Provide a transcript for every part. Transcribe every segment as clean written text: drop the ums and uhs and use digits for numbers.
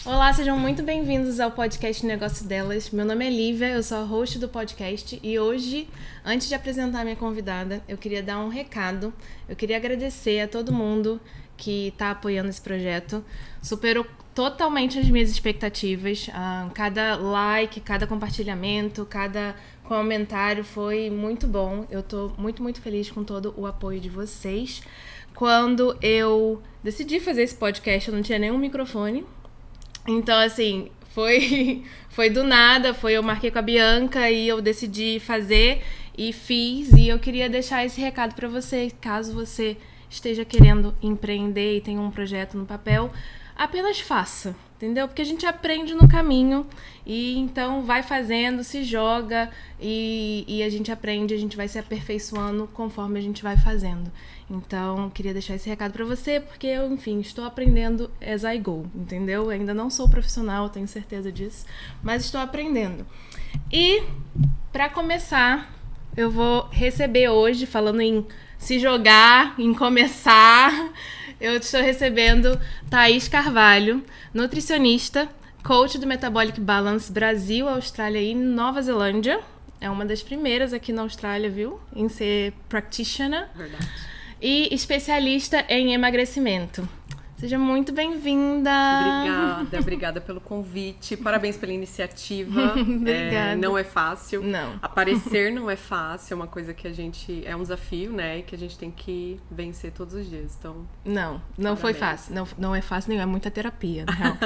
Olá, sejam muito bem-vindos ao podcast Negócio Delas. Meu nome é Lívia, eu sou a host do podcast e hoje, antes de apresentar a minha convidada, eu queria dar um recado. Eu queria agradecer a todo mundo que está apoiando esse projeto. Superou totalmente as minhas expectativas. Cada like, cada compartilhamento, cada comentário foi muito bom. Eu tô muito feliz com todo o apoio de vocês. Quando eu decidi fazer esse podcast, eu não tinha nenhum microfone. Então, assim, foi do nada, eu marquei com a Bianca e eu decidi fazer e fiz. E eu queria deixar esse recado pra você, caso você esteja querendo empreender e tenha um projeto no papel, apenas faça, entendeu? Porque a gente aprende no caminho e então vai fazendo, se joga e a gente aprende, a gente vai se aperfeiçoando conforme a gente vai fazendo. Então, queria deixar esse recado pra você, porque eu, enfim, estou aprendendo as I go, entendeu? Ainda não sou profissional, tenho certeza disso, mas estou aprendendo. E, pra começar, eu vou receber hoje, falando em se jogar, em começar, eu estou recebendo Thaís Carvalho, nutricionista, coach do Metabolic Balance Brasil, Austrália e Nova Zelândia. É uma das primeiras aqui na Austrália, viu? Em ser practitioner. Verdade. E especialista em emagrecimento. Seja muito bem-vinda! Obrigada pelo convite. Parabéns pela iniciativa. Obrigada. Não é fácil. Não. Aparecer não é fácil, é uma coisa que a gente... É um desafio, né? E que a gente tem que vencer todos os dias. Então, não foi fácil. Não é fácil nenhum, é muita terapia, na real.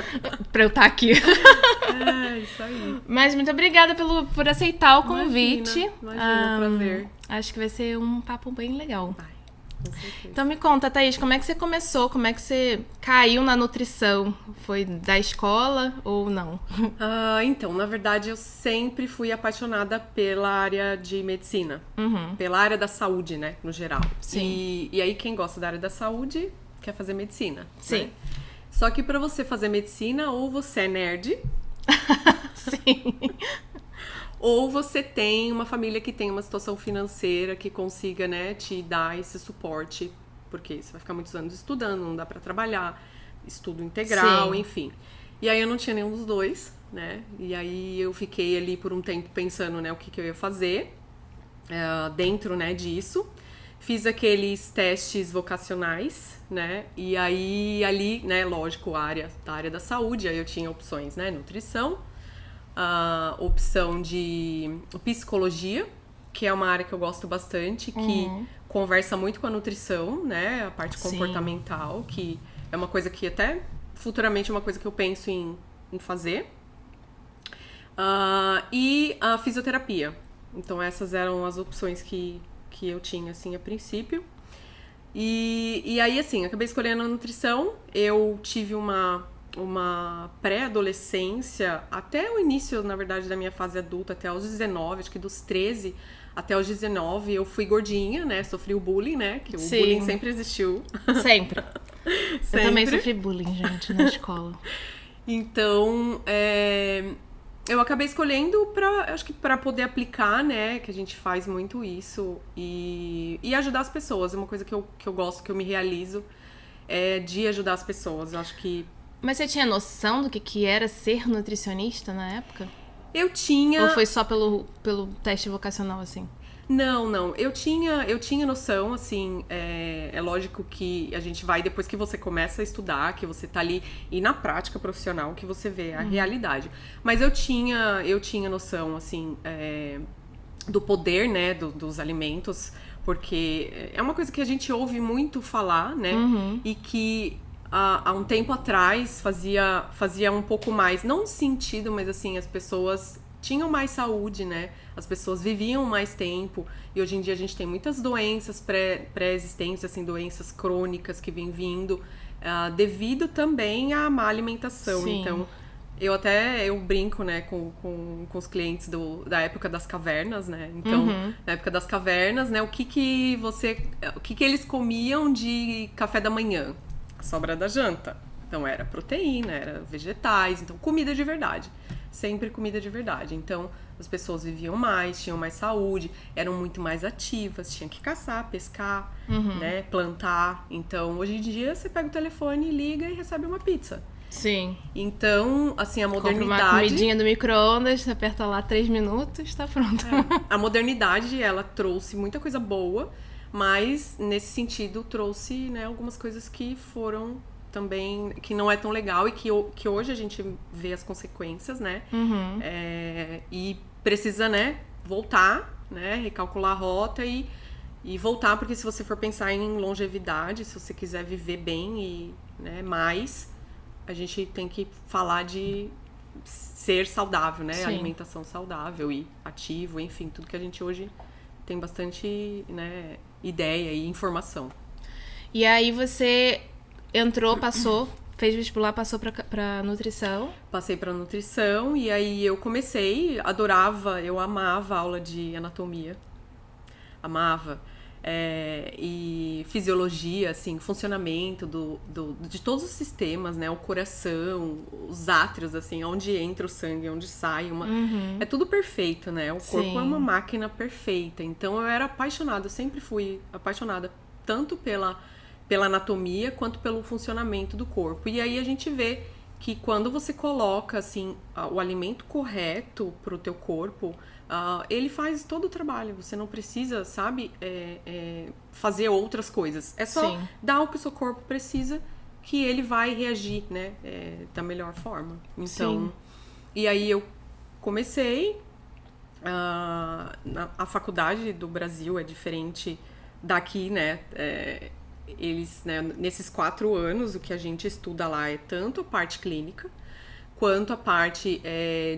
Pra eu estar aqui. É, isso aí. Mas muito obrigada por aceitar o convite. Imagina, prazer. Acho que vai ser um papo bem legal. Vai. Com certeza. Então me conta, Thaís, como é que você começou? Como é que você caiu na nutrição? Foi da escola ou não? Então, na verdade, eu sempre fui apaixonada pela área de medicina. Pela área da saúde, né, no geral. Sim. E aí, quem gosta da área da saúde quer fazer medicina. Sim. Né? Só que pra você fazer medicina, ou você é nerd... Sim. Ou você tem uma família que tem uma situação financeira que consiga, né, te dar esse suporte, porque você vai ficar muitos anos estudando, não dá pra trabalhar, estudo integral, Sim. enfim. E aí eu não tinha nenhum dos dois, né, e aí eu fiquei ali por um tempo pensando, né, o que eu ia fazer dentro, né, disso. Fiz aqueles testes vocacionais, né, e aí ali, né, lógico, a área da saúde, aí eu tinha opções, né, nutrição, a opção de psicologia, que é uma área que eu gosto bastante, que conversa muito com a nutrição, né? A parte comportamental, que é uma coisa que até futuramente é uma coisa que eu penso em fazer. E a fisioterapia. Então essas eram as opções que eu tinha, assim, a princípio. E aí, assim, acabei escolhendo a nutrição. Eu tive uma pré-adolescência, até o início, na verdade, da minha fase adulta, até aos 19, acho que dos 13 até os 19, eu fui gordinha, né? Sofri o bullying, né? Que o bullying sempre existiu. Sempre. Eu também sofri bullying, gente, na escola. Então, eu acabei escolhendo acho que pra poder aplicar, né? Que a gente faz muito isso. E ajudar as pessoas. É uma coisa que eu gosto, que eu me realizo, de ajudar as pessoas. Eu acho que... Mas você tinha noção do que era ser nutricionista na época? Eu tinha... Ou foi só pelo teste vocacional, assim? Não. Eu tinha noção, assim, é lógico que a gente vai, depois que você começa a estudar, que você tá ali, e na prática profissional, que você vê a realidade. Mas eu tinha noção, assim, do poder, né, dos alimentos, porque é uma coisa que a gente ouve muito falar, né, e que... Há um tempo atrás fazia um pouco mais, não sentido, mas assim, as pessoas tinham mais saúde, né? As pessoas viviam mais tempo e hoje em dia a gente tem muitas doenças pré-existentes, assim, doenças crônicas que vêm vindo devido também à má alimentação. Sim. Então, eu brinco, né, com os clientes da época das cavernas, né? Então, na época das cavernas, né, o que eles comiam de café da manhã? A sobra da janta. Então era proteína, era vegetais, então comida de verdade. Sempre comida de verdade. Então as pessoas viviam mais, tinham mais saúde, eram muito mais ativas, tinham que caçar, pescar, né, plantar. Então hoje em dia você pega o telefone, liga e recebe uma pizza. Sim. Então, assim, a Compra modernidade... uma comidinha do micro-ondas, você aperta lá 3 minutos, tá pronto. A modernidade, ela trouxe muita coisa boa, mas nesse sentido trouxe, né, algumas coisas que foram também, que não é tão legal e que hoje a gente vê as consequências, né? E precisa, né, voltar, né, recalcular a rota e voltar, porque se você for pensar em longevidade, se você quiser viver bem e, né, mais, a gente tem que falar de ser saudável, né? Sim. Alimentação saudável e ativo, enfim, tudo que a gente hoje tem bastante, né, ideia e informação. E aí você entrou, passou, fez vestibular, passou pra nutrição. Passei para nutrição e aí eu comecei, eu amava aula de anatomia. Amava. E fisiologia, assim, funcionamento de todos os sistemas, né? O coração, os átrios, assim, onde entra o sangue, onde sai. É tudo perfeito, né? O corpo é uma máquina perfeita. Então eu era apaixonada, eu sempre fui apaixonada tanto pela anatomia quanto pelo funcionamento do corpo. E aí a gente vê que quando você coloca, assim, o alimento correto pro teu corpo, ele faz todo o trabalho. Você não precisa, sabe, fazer outras coisas. É só Sim. dar o que o seu corpo precisa que ele vai reagir, né, da melhor forma. Então, Sim. e aí eu comecei. A faculdade do Brasil é diferente daqui, né? Eles, né, nesses 4 anos, o que a gente estuda lá é tanto a parte clínica, quanto a parte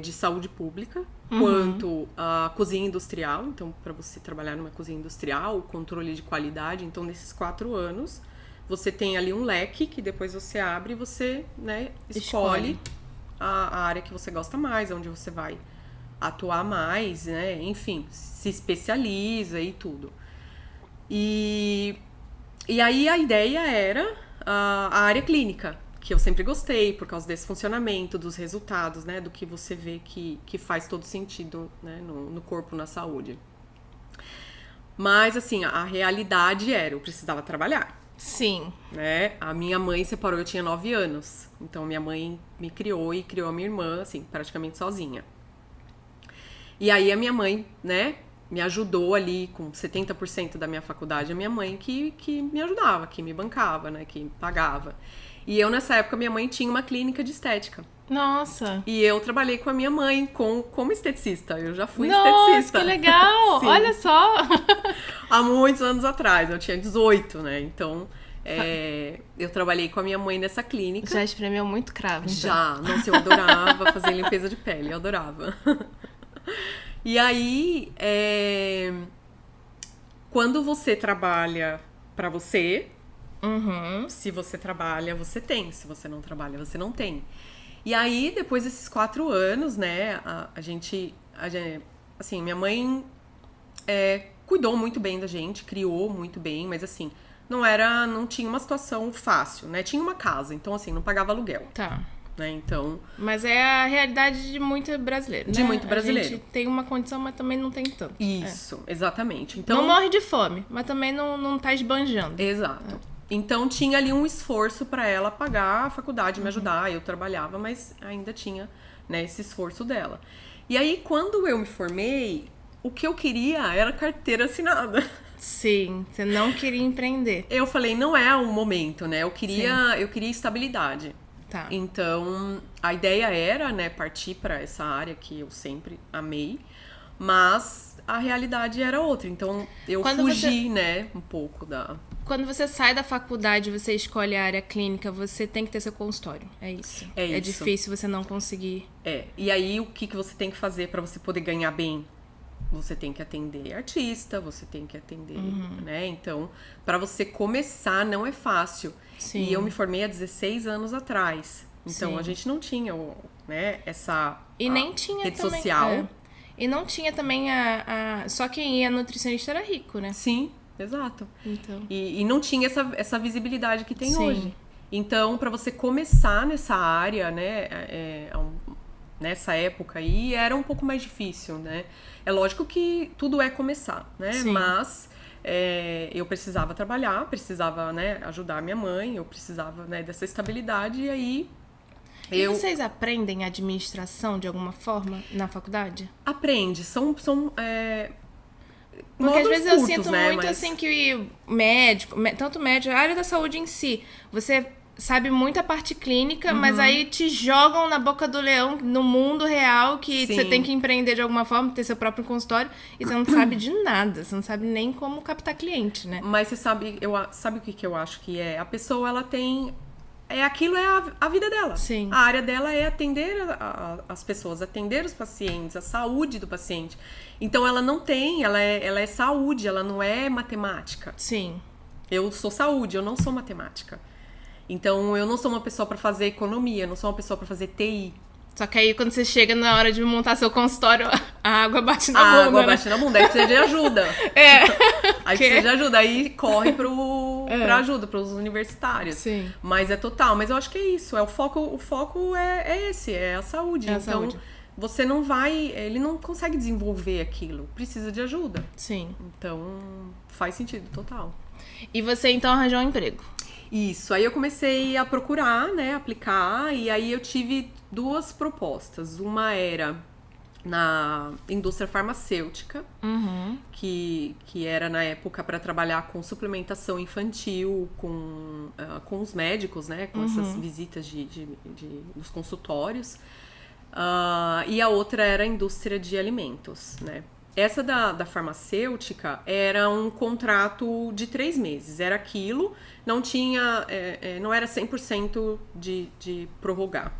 de saúde pública, quanto a cozinha industrial. Então, para você trabalhar numa cozinha industrial, o controle de qualidade. Então, nesses 4 anos, você tem ali um leque que depois você abre e você, né, escolhe a área que você gosta mais, onde você vai atuar mais, né? Enfim, se especializa e tudo. E aí a ideia era a área clínica, que eu sempre gostei, por causa desse funcionamento, dos resultados, né? Do que você vê que faz todo sentido, né, no corpo, na saúde. Mas, assim, a realidade eu precisava trabalhar. Sim. Né? A minha mãe separou, eu tinha 9 anos. Então, minha mãe me criou e criou a minha irmã, assim, praticamente sozinha. E aí, a minha mãe, né, me ajudou ali com 70% da minha faculdade. A minha mãe que me ajudava, que me bancava, né, que me pagava. E eu, nessa época, minha mãe tinha uma clínica de estética. Nossa. E eu trabalhei com a minha mãe como esteticista. Eu já fui Nossa, esteticista. que legal! Sim. Olha só! Há muitos anos atrás, eu tinha 18, né? Então, eu trabalhei com a minha mãe nessa clínica. Já espremeu muito cravo, então. Já. Nossa, eu adorava fazer limpeza de pele. Eu adorava. E aí, quando você trabalha pra você, se você trabalha, você tem. Se você não trabalha, você não tem. E aí, depois desses 4 anos, né, a gente, assim, minha mãe cuidou muito bem da gente, criou muito bem, mas assim, não tinha uma situação fácil, né? Tinha uma casa, então assim, não pagava aluguel. Tá. Né? Então, Mas é a realidade de muito brasileiro, né? De muito brasileiro. A gente tem uma condição, mas também não tem tanto. isso, exatamente. Então, Não morre de fome, mas também não tá esbanjando. exato. Então tinha ali um esforço pra ela pagar a faculdade, me ajudar. Eu trabalhava, mas ainda tinha, né, esse esforço dela. E aí, quando eu me formei, o que eu queria era carteira assinada. Sim, você não queria empreender. Eu falei, não é o momento, né? Eu queria estabilidade. Tá. Então, a ideia era, né, partir para essa área que eu sempre amei, mas a realidade era outra. Então, eu fugi, né, um pouco da... Quando você sai da faculdade e você escolhe a área clínica, você tem que ter seu consultório. É isso. É isso. É difícil você não conseguir. E aí, o que você tem que fazer para você poder ganhar bem? Você tem que atender artista, você tem que atender, né? Então, para você começar, não é fácil. Sim. E eu me formei há 16 anos atrás. Então, Sim. a gente não tinha, né, essa nem tinha rede também, social. E não tinha também só quem ia nutricionista era rico, né? Sim, exato. Então. E não tinha essa visibilidade que tem Sim. hoje. Então, para você começar nessa área, né, nessa época aí, era um pouco mais difícil, né? É lógico que tudo é começar, né? Sim. Mas eu precisava trabalhar, precisava, né, ajudar a minha mãe, eu precisava, né, dessa estabilidade, e aí E vocês aprendem administração de alguma forma na faculdade? Aprende, são porque às vezes eu curtos, sinto né? muito assim que tanto médico, a área da saúde em si, você sabe muita parte clínica, mas aí te jogam na boca do leão no mundo real que Sim. você tem que empreender de alguma forma, ter seu próprio consultório, e você não sabe de nada, você não sabe nem como captar cliente, né? Mas você sabe, sabe o que eu acho que é? A pessoa, ela tem... aquilo é a vida dela. Sim. A área dela é atender as pessoas, atender os pacientes, a saúde do paciente. Então, ela não tem, ela é saúde, ela não é matemática. Sim. Eu sou saúde, eu não sou matemática. Então, eu não sou uma pessoa para fazer economia, eu não sou uma pessoa para fazer TI. Só que aí, quando você chega na hora de montar seu consultório, a água bate na A bunda, água né? bate na bunda, aí precisa de ajuda. Aí precisa de ajuda, aí corre pra ajuda, pros universitários. Sim. Mas é total, mas eu acho que é isso, o foco é esse, é a saúde. É a então, saúde. você não vai, ele não consegue desenvolver aquilo, precisa de ajuda. Sim. Então, faz sentido, total. E você, então, arranjou um emprego? Isso, aí eu comecei a procurar, né, aplicar, e aí eu tive 2 propostas. Uma era na indústria farmacêutica, que era na época para trabalhar com suplementação infantil, com os médicos, né, com essas visitas dos consultórios. E a outra era a indústria de alimentos, né. Essa da farmacêutica era um contrato de 3 meses, era aquilo, não tinha, não era 100% de prorrogar.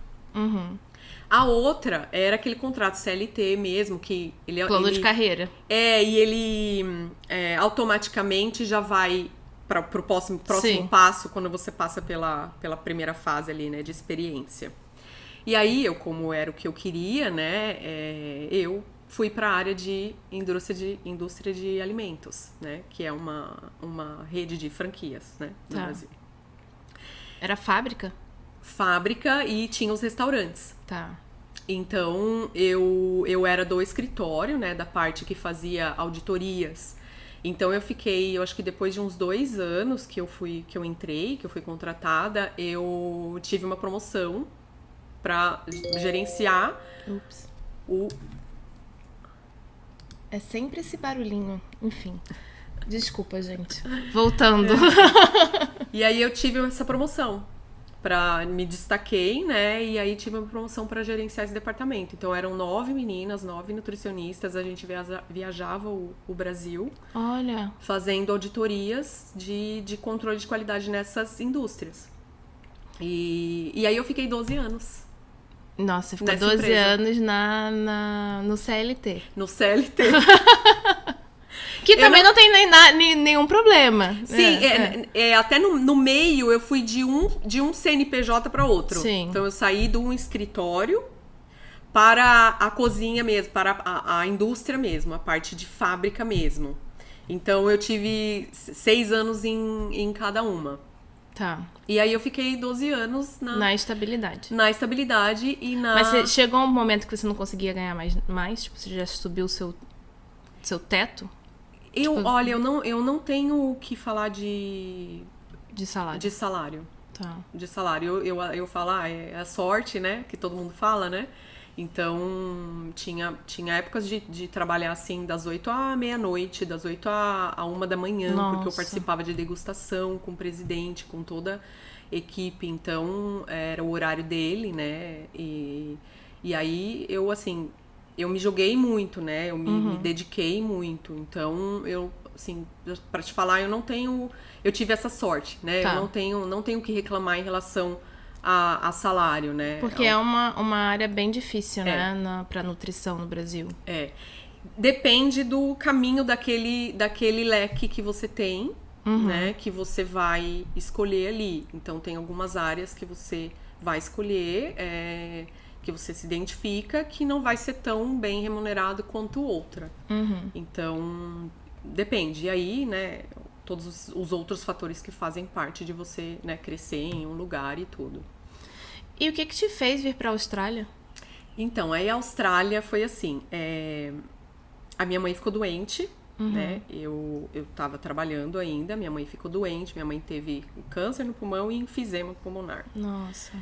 A outra era aquele contrato CLT mesmo, que Plano de carreira. E ele automaticamente já vai para pro próximo Sim. passo, quando você passa pela primeira fase ali, né, de experiência. E aí, como era o que eu queria, né, eu fui para a área de indústria de alimentos, né? Que é uma rede de franquias, né? No Brasil. Era fábrica? Fábrica e tinha os restaurantes. Tá. Então, eu era do escritório, né? Da parte que fazia auditorias. Então, eu acho que depois de uns 2 anos que eu fui contratada, eu tive uma promoção para gerenciar É sempre esse barulhinho. Enfim. Desculpa, gente. Voltando. E aí eu tive essa promoção. Me destaquei, né? E aí tive uma promoção para gerenciar esse departamento. Então eram 9 meninas, 9 nutricionistas. A gente viajava o Brasil. Olha. Fazendo auditorias de controle de qualidade nessas indústrias. E aí eu fiquei 12 anos. Nossa, você ficou 12 anos no CLT. No CLT. Que também não tem nenhum problema. Sim, até no meio eu fui de um CNPJ para outro. Sim. Então eu saí de um escritório para a cozinha mesmo, para a indústria mesmo, a parte de fábrica mesmo. Então eu tive 6 anos em cada uma. Tá. E aí eu fiquei 12 anos na estabilidade. Na estabilidade e na... Mas chegou um momento que você não conseguia ganhar mais? Tipo, você já subiu o seu teto? Olha, eu não tenho o que falar de salário. De salário. Tá. De salário. Eu falo, é a sorte, né? Que todo mundo fala, né? Então, tinha épocas de trabalhar assim das 8 à meia-noite, das 8 à 1 da manhã, Nossa. porque eu participava de degustação com o presidente, com toda a equipe. Então, era o horário dele, né? E aí eu me joguei muito, né? Eu me dediquei muito. Então, assim, pra te falar, eu tive essa sorte, né? Tá. Eu não tenho o que reclamar em relação a salário, né? Porque é uma área bem difícil, né? Pra nutrição no Brasil. Depende do caminho daquele leque que você tem, né? Que você vai escolher ali. Então, tem algumas áreas que você vai escolher, que você se identifica, que não vai ser tão bem remunerado quanto outra. Então, depende. E aí, né? Todos os outros fatores que fazem parte de você, né, crescer em um lugar e tudo. E o que te fez vir pra Austrália? Então, aí a Austrália foi assim, a minha mãe ficou doente, né, eu tava trabalhando ainda, minha mãe ficou doente, minha mãe teve câncer no pulmão e enfisema pulmonar. Nossa.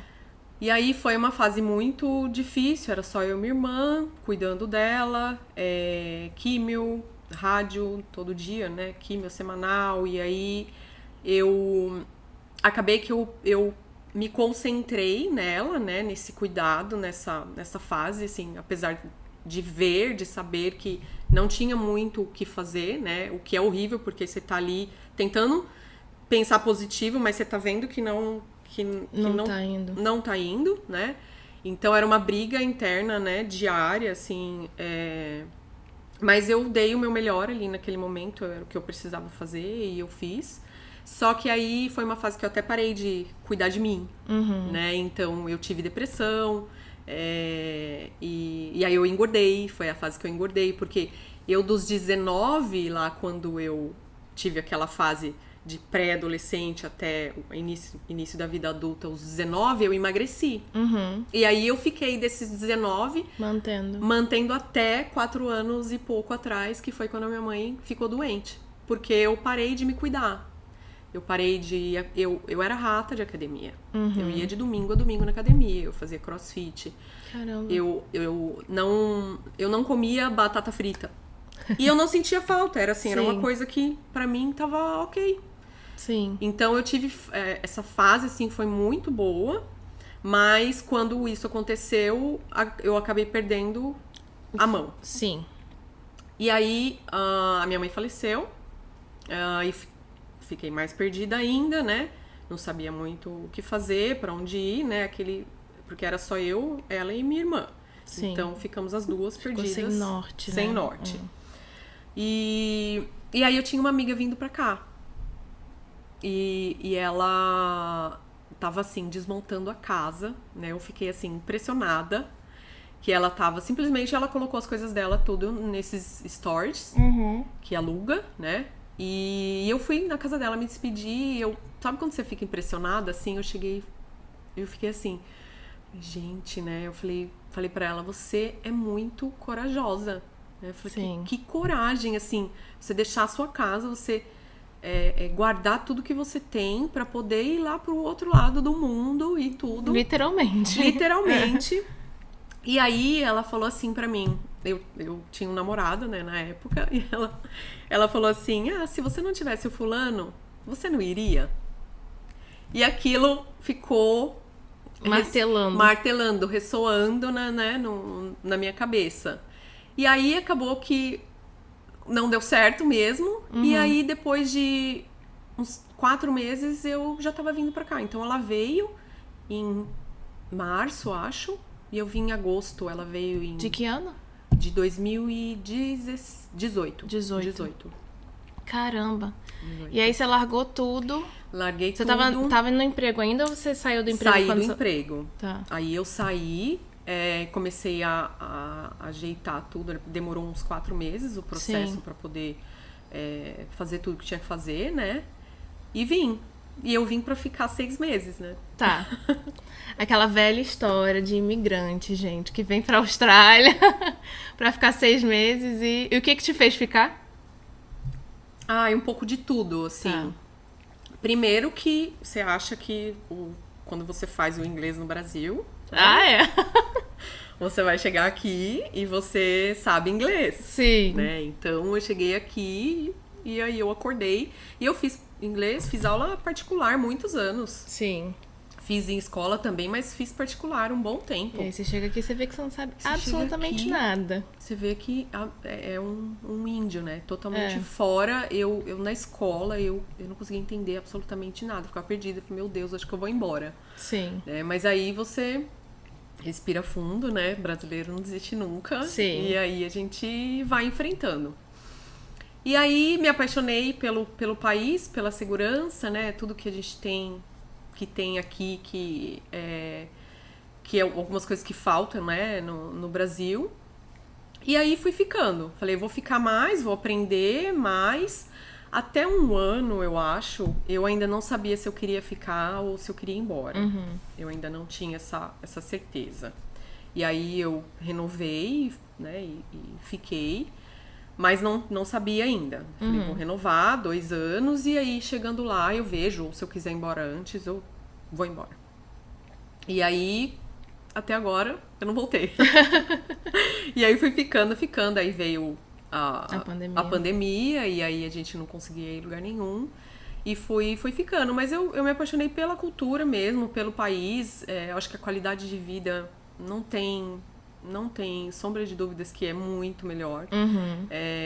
E aí foi uma fase muito difícil, era só eu e minha irmã, cuidando dela, químio, rádio todo dia, né? Químio semanal, e aí eu acabei que eu me concentrei nela, né? Nesse cuidado, nessa fase, assim, apesar de ver, de saber que não tinha muito o que fazer, né? O que é horrível, porque você tá ali tentando pensar positivo, mas você tá vendo que não não tá indo, né? Então era uma briga interna, né, diária, assim, mas eu dei o meu melhor ali naquele momento, era o que eu precisava fazer e eu fiz. Só que aí foi uma fase que eu até parei de cuidar de mim, né? Então eu tive depressão, e aí eu engordei, foi a fase que eu engordei, porque eu dos 19 lá, quando eu tive aquela fase de pré-adolescente até o início da vida adulta, os 19, eu emagreci. E aí eu fiquei desses 19 mantendo até 4 anos e pouco atrás, que foi quando a minha mãe ficou doente. Porque eu parei de me cuidar. Eu parei de... Eu era rata de academia. Eu ia de domingo a domingo na academia. Eu fazia crossfit. Caramba. Eu não comia batata frita. E eu não sentia falta. Era assim, era uma coisa que pra mim tava ok. Sim. Então eu tive essa fase, assim, foi muito boa, mas quando isso aconteceu, eu acabei perdendo a mão. Sim. E aí a minha mãe faleceu, e fiquei mais perdida ainda, né? Não sabia muito o que fazer, pra onde ir, né? Porque era só eu, ela e minha irmã. Sim. Então ficamos as duas perdidas. Sem norte, sem né? norte. E aí eu tinha uma amiga vindo pra cá. E ela tava, assim, desmontando a casa, né? Eu fiquei, assim, impressionada. Que ela tava, simplesmente, ela colocou as coisas dela tudo nesses stores, que aluga, né? E eu fui na casa dela me despedir. Sabe quando você fica impressionada, assim? Eu fiquei assim, gente, né? Eu falei pra ela, você é muito corajosa. Eu falei, que coragem, assim, você deixar a sua casa, você... guardar tudo que você tem pra poder ir lá pro outro lado do mundo e tudo. Literalmente. E aí ela falou assim pra mim, eu tinha um namorado, né, na época, e ela falou assim, se você não tivesse o fulano, você não iria? E aquilo ficou martelando, ressoando na minha cabeça. E aí acabou que não deu certo mesmo. E aí, depois de uns 4 meses, eu já tava vindo pra cá. Então, ela veio em março, acho. E eu vim em agosto. Ela veio em... De que ano? De 2018. 18. Caramba. 18. E aí, você largou tudo? Larguei tudo. Você tava no emprego ainda ou você saiu do emprego? Saí do emprego. Tá. Aí eu saí... comecei a ajeitar tudo, demorou uns 4 meses o processo pra poder fazer tudo que tinha que fazer, né? E vim. E eu vim pra ficar 6 meses, né? Tá. Aquela velha história de imigrante, gente, que vem pra Austrália pra ficar 6 meses e o que te fez ficar? Um pouco de tudo, assim. Tá. Primeiro que você acha que quando você faz o inglês no Brasil... Você vai chegar aqui e você sabe inglês. Sim. Né? Então, eu cheguei aqui e aí eu acordei. E eu fiz inglês, fiz aula particular muitos anos. Sim. Fiz em escola também, mas fiz particular um bom tempo. E aí você chega aqui e você vê que você não sabe absolutamente nada. Você vê que é um índio, né? Totalmente fora. Eu na escola, eu não conseguia entender absolutamente nada. Ficava perdida. Eu falei, meu Deus, acho que eu vou embora. Sim. E aí a gente vai enfrentando. E aí me apaixonei pelo país, pela segurança, né? Tudo que a gente tem aqui, que é algumas coisas que faltam, né? No Brasil. E aí fui ficando. Falei, vou ficar mais, vou aprender mais. Até 1 ano, eu acho, eu ainda não sabia se eu queria ficar ou se eu queria ir embora. Eu ainda não tinha essa certeza. E aí eu renovei, né, e fiquei, mas não sabia ainda. Falei, vou renovar 2 anos e aí chegando lá eu vejo, ou se eu quiser ir embora antes, eu vou embora. E aí até agora eu não voltei. E aí fui ficando. Aí veio a pandemia, e aí a gente não conseguia ir em lugar nenhum. E fui ficando. Mas eu me apaixonei pela cultura mesmo, pelo país. Eu acho que a qualidade de vida não tem sombra de dúvidas que é muito melhor.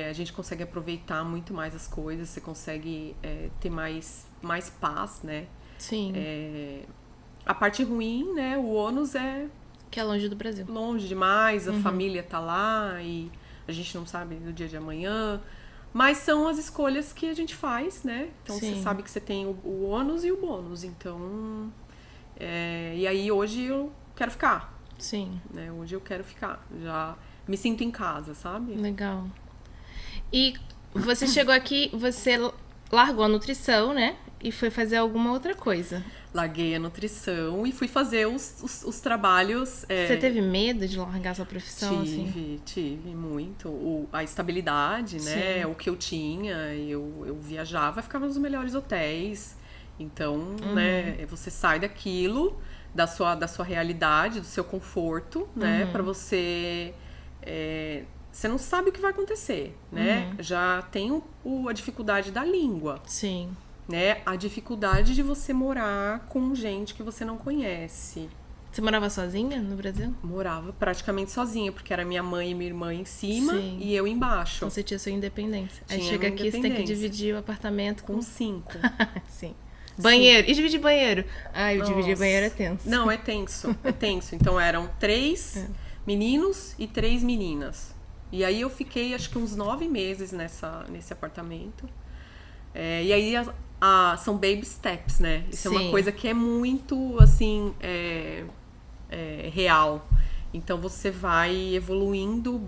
A gente consegue aproveitar muito mais as coisas, você consegue ter mais paz, né? Sim. A parte ruim, né? O ônus é... Que é longe do Brasil. Longe demais, a família tá lá e a gente não sabe do dia de amanhã. Mas são as escolhas que a gente faz, né? Então você sabe que você tem o ônus e o bônus. Então... E aí hoje eu quero ficar. Sim. Né? Hoje eu quero ficar. Já me sinto em casa, sabe? Legal. E você chegou aqui, você largou a nutrição, né? E foi fazer alguma outra coisa. Larguei a nutrição e fui fazer os trabalhos... Você teve medo de largar sua profissão? Tive muito. A estabilidade, né? Sim. O que eu tinha. Eu viajava, ficava nos melhores hotéis. Então, né? Você sai daquilo, da sua realidade, do seu conforto, né? Pra você... você não sabe o que vai acontecer, né? Já tem a dificuldade da língua. Sim. Né? A dificuldade de você morar com gente que você não conhece. Você morava sozinha no Brasil? Morava praticamente sozinha, porque era minha mãe e minha irmã em cima e eu embaixo. Então você tinha sua independência. Aí chega aqui, você tem que dividir o apartamento com 5. Sim. Banheiro. E dividir banheiro? Ai, dividir banheiro é tenso. Não, é tenso. É tenso. Então eram 3 meninos e 3 meninas. E aí eu fiquei acho que uns 9 meses nesse apartamento. E aí são baby steps, né? Isso é uma coisa que é muito, assim, real. Então você vai evoluindo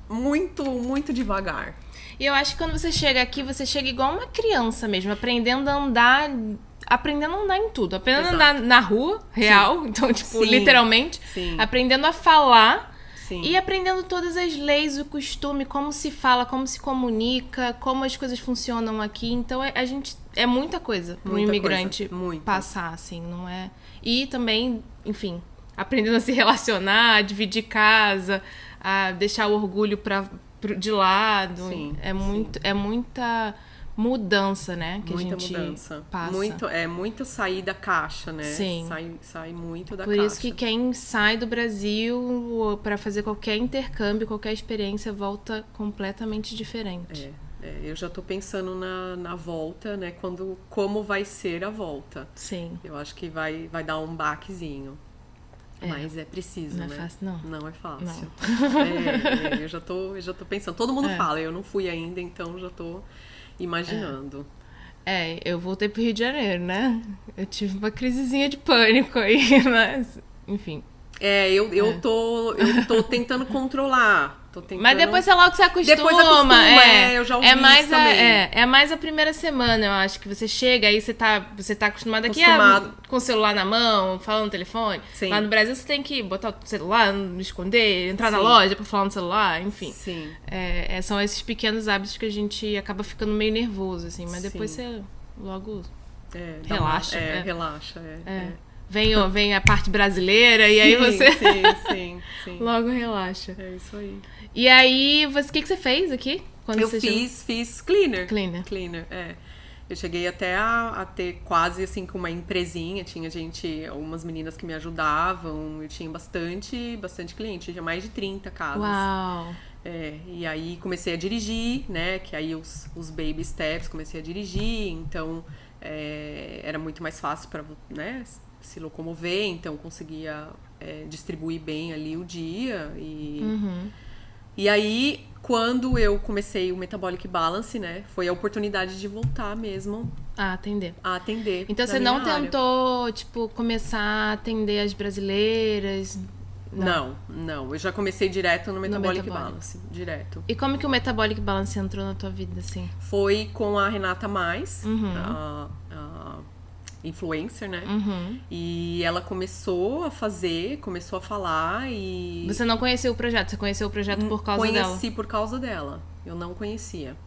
muito, muito devagar. E eu acho que quando você chega aqui, você chega igual uma criança mesmo, aprendendo a andar em tudo. Aprendendo a andar na rua, real, então, tipo, literalmente. Sim. Aprendendo a falar. Sim. E aprendendo todas as leis, o costume, como se fala, como se comunica, como as coisas funcionam aqui. Então, a gente... É muita coisa para um imigrante passar, assim, não é... E também, enfim, aprendendo a se relacionar, a dividir casa, a deixar o orgulho de lado. Sim, é muita mudança, né? Que muita a gente mudança. Passa. Muito sair da caixa, né? Sim. Sai muito da caixa. Por isso que quem sai do Brasil para fazer qualquer intercâmbio, qualquer experiência, volta completamente diferente. Eu já tô pensando na volta, né? Como vai ser a volta. Sim. Eu acho que vai dar um baquezinho. Mas é preciso, né? Não é fácil, não. Não é fácil. Não. Eu já tô pensando. Todo mundo fala, eu não fui ainda, então já tô imaginando. Eu voltei pro Rio de Janeiro, né? Eu tive uma crisezinha de pânico aí, mas... Enfim. Eu tô tentando controlar. Mas depois você logo se acostuma. Depois acostuma, eu já ouvi isso também. É mais a primeira semana, eu acho, que você chega, aí você tá acostumado aqui com o celular na mão, falando no telefone. Sim. Lá no Brasil você tem que botar o celular, esconder, entrar na loja pra falar no celular, enfim. Sim. São esses pequenos hábitos que a gente acaba ficando meio nervoso, assim, mas depois você logo relaxa. Relaxa, Vem a parte brasileira e aí você sim. logo relaxa. É isso aí. E aí, o que você fez aqui? Eu fiz cleaner. Cleaner. Eu cheguei até a ter quase assim com uma empresinha, tinha algumas meninas que me ajudavam, eu tinha bastante cliente, tinha mais de 30 casas. Uau! E aí comecei a dirigir, né, que aí os baby steps comecei a dirigir, então era muito mais fácil para, né, se locomover, então conseguia distribuir bem ali o dia e aí quando eu comecei o Metabolic Balance, né, foi a oportunidade de voltar mesmo a atender. Então você não tentou, tipo, começar a atender as brasileiras? Não, eu já comecei direto no Metabolic Balance, direto. E como que o Metabolic Balance entrou na tua vida, assim? Foi com a Renata Mais, a influencer, né? E ela começou a falar e... Você não conhecia o projeto? Você conheceu o projeto por causa dela? Conheci por causa dela. Eu não conhecia.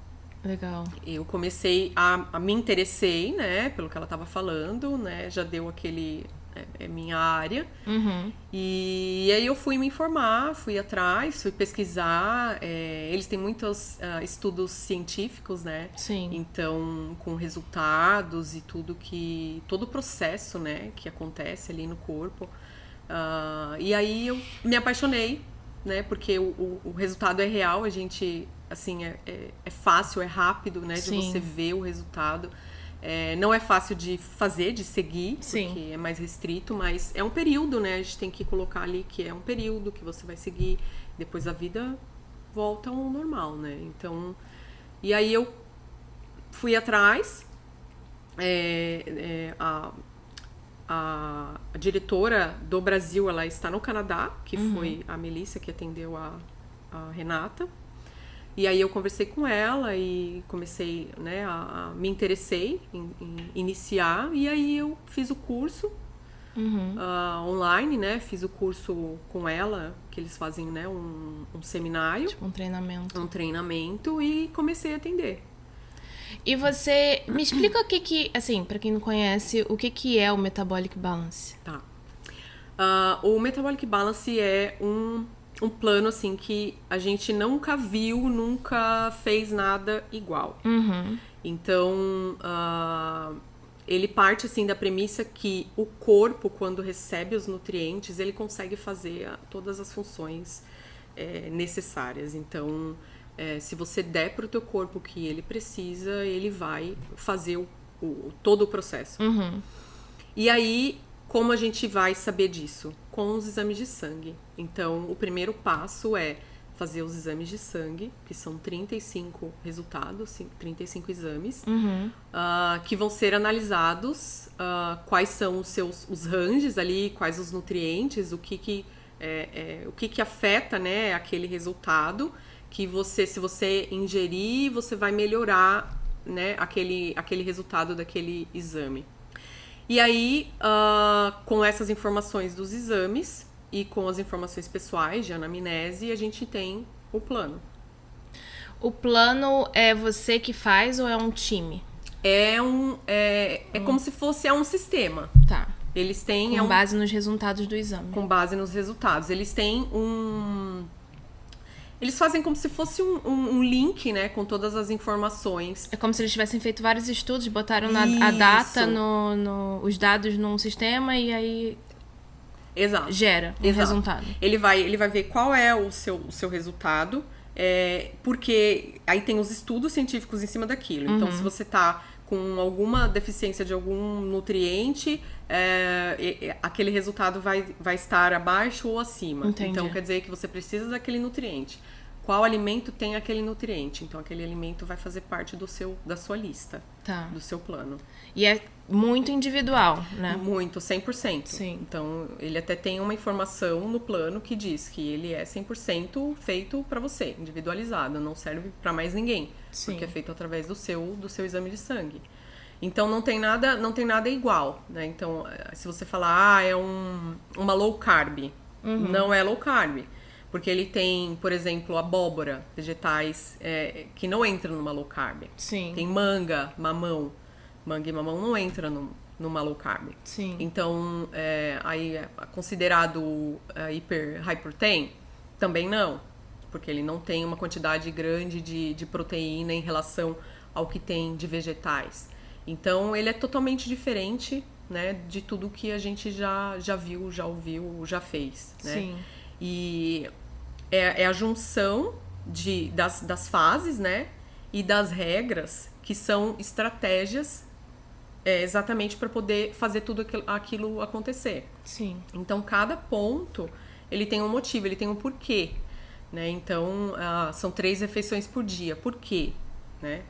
Legal. Eu comecei a me interessei, né? Pelo que ela tava falando, né? Já deu é minha área. Uhum. E aí eu fui me informar, fui atrás, fui pesquisar. Eles têm muitos estudos científicos, né? Sim. Então, com resultados e todo o processo, né, que acontece ali no corpo. E aí eu me apaixonei, né? Porque o resultado é real, a gente, assim, é fácil, é rápido, né? Sim. De você ver o resultado. Não é fácil de fazer, de seguir, Sim. porque é mais restrito, mas é um período, né? A gente tem que colocar ali que é um período que você vai seguir, depois a vida volta ao normal, né? Então, e aí eu fui atrás, a diretora do Brasil, ela está no Canadá, que foi a Melissa que atendeu a Renata. E aí eu conversei com ela e comecei, né, me interessei em iniciar. E aí eu fiz o curso online, né? Fiz o curso com ela, que eles fazem, né, um seminário. Tipo um treinamento. Um treinamento e comecei a atender. E você me explica o que assim, pra quem não conhece, o que é o Metabolic Balance? Tá. O Metabolic Balance é um plano, assim, que a gente nunca viu, nunca fez nada igual. Uhum. Então, ele parte, assim, da premissa que o corpo, quando recebe os nutrientes, ele consegue fazer todas as funções necessárias. Então, se você der para o teu corpo o que ele precisa, ele vai fazer todo o processo. Uhum. E aí, como a gente vai saber disso? Com os exames de sangue. Então, o primeiro passo é fazer os exames de sangue, que são 35 resultados, 35 exames, que vão ser analisados, quais são os ranges ali, quais os nutrientes, o que afeta, né, aquele resultado, que se você ingerir, você vai melhorar, né, aquele resultado daquele exame. E aí, com essas informações dos exames e com as informações pessoais de anamnese, a gente tem o plano. O plano é você que faz ou é um time? É como se fosse um sistema. Tá. Eles têm... Com base nos resultados do exame. Com base nos resultados. Eles têm Eles fazem como se fosse um link, né, com todas as informações. É como se eles tivessem feito vários estudos, botaram a data, os dados num sistema e aí Exato. gera um resultado. Ele vai ver qual é o seu resultado, porque aí tem os estudos científicos em cima daquilo. Então, se você tá com alguma deficiência de algum nutriente, aquele resultado vai estar abaixo ou acima. Entendi. Então, quer dizer que você precisa daquele nutriente. Qual alimento tem aquele nutriente? Então, aquele alimento vai fazer parte da sua lista, Tá. do seu plano. E é muito individual, né? Muito, 100%. Sim. Então, ele até tem uma informação no plano que diz que ele é 100% feito para você, individualizado, não serve para mais ninguém, Sim. porque é feito através do seu exame de sangue. Então, não tem nada igual, né? Então, se você falar, é uma low carb, não é low carb. Porque ele tem, por exemplo, abóbora, vegetais que não entram numa low carb. Sim. Tem manga, mamão. Manga e mamão não entram numa low carb. Sim. Então, aí é considerado high protein? Também não. Porque ele não tem uma quantidade grande de proteína em relação ao que tem de vegetais. Então, ele é totalmente diferente, né, de tudo que a gente já viu, já ouviu, já fez, né? Sim. E é a junção das fases, né, e das regras, que são estratégias exatamente para poder fazer tudo aquilo acontecer. Sim. Então, cada ponto, ele tem um motivo, ele tem um porquê, né? Então, são 3 refeições por dia. Por quê? Né?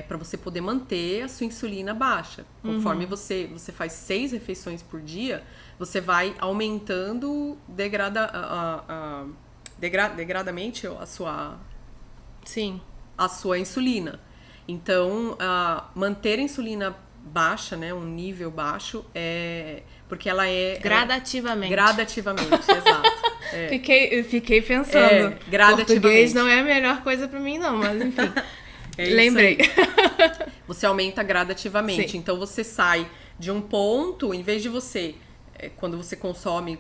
Para você poder manter a sua insulina baixa. Conforme você faz 6 refeições por dia, você vai aumentando degradamente Sim. a sua insulina. Então, manter a insulina baixa, né, um nível baixo, porque ela Gradativamente. Gradativamente, exato. Fiquei pensando. Gradativamente. Português não é a melhor coisa pra mim, não, mas enfim. Isso Lembrei. Você aumenta gradativamente. Sim. Então, você sai de um ponto, em vez de você quando você come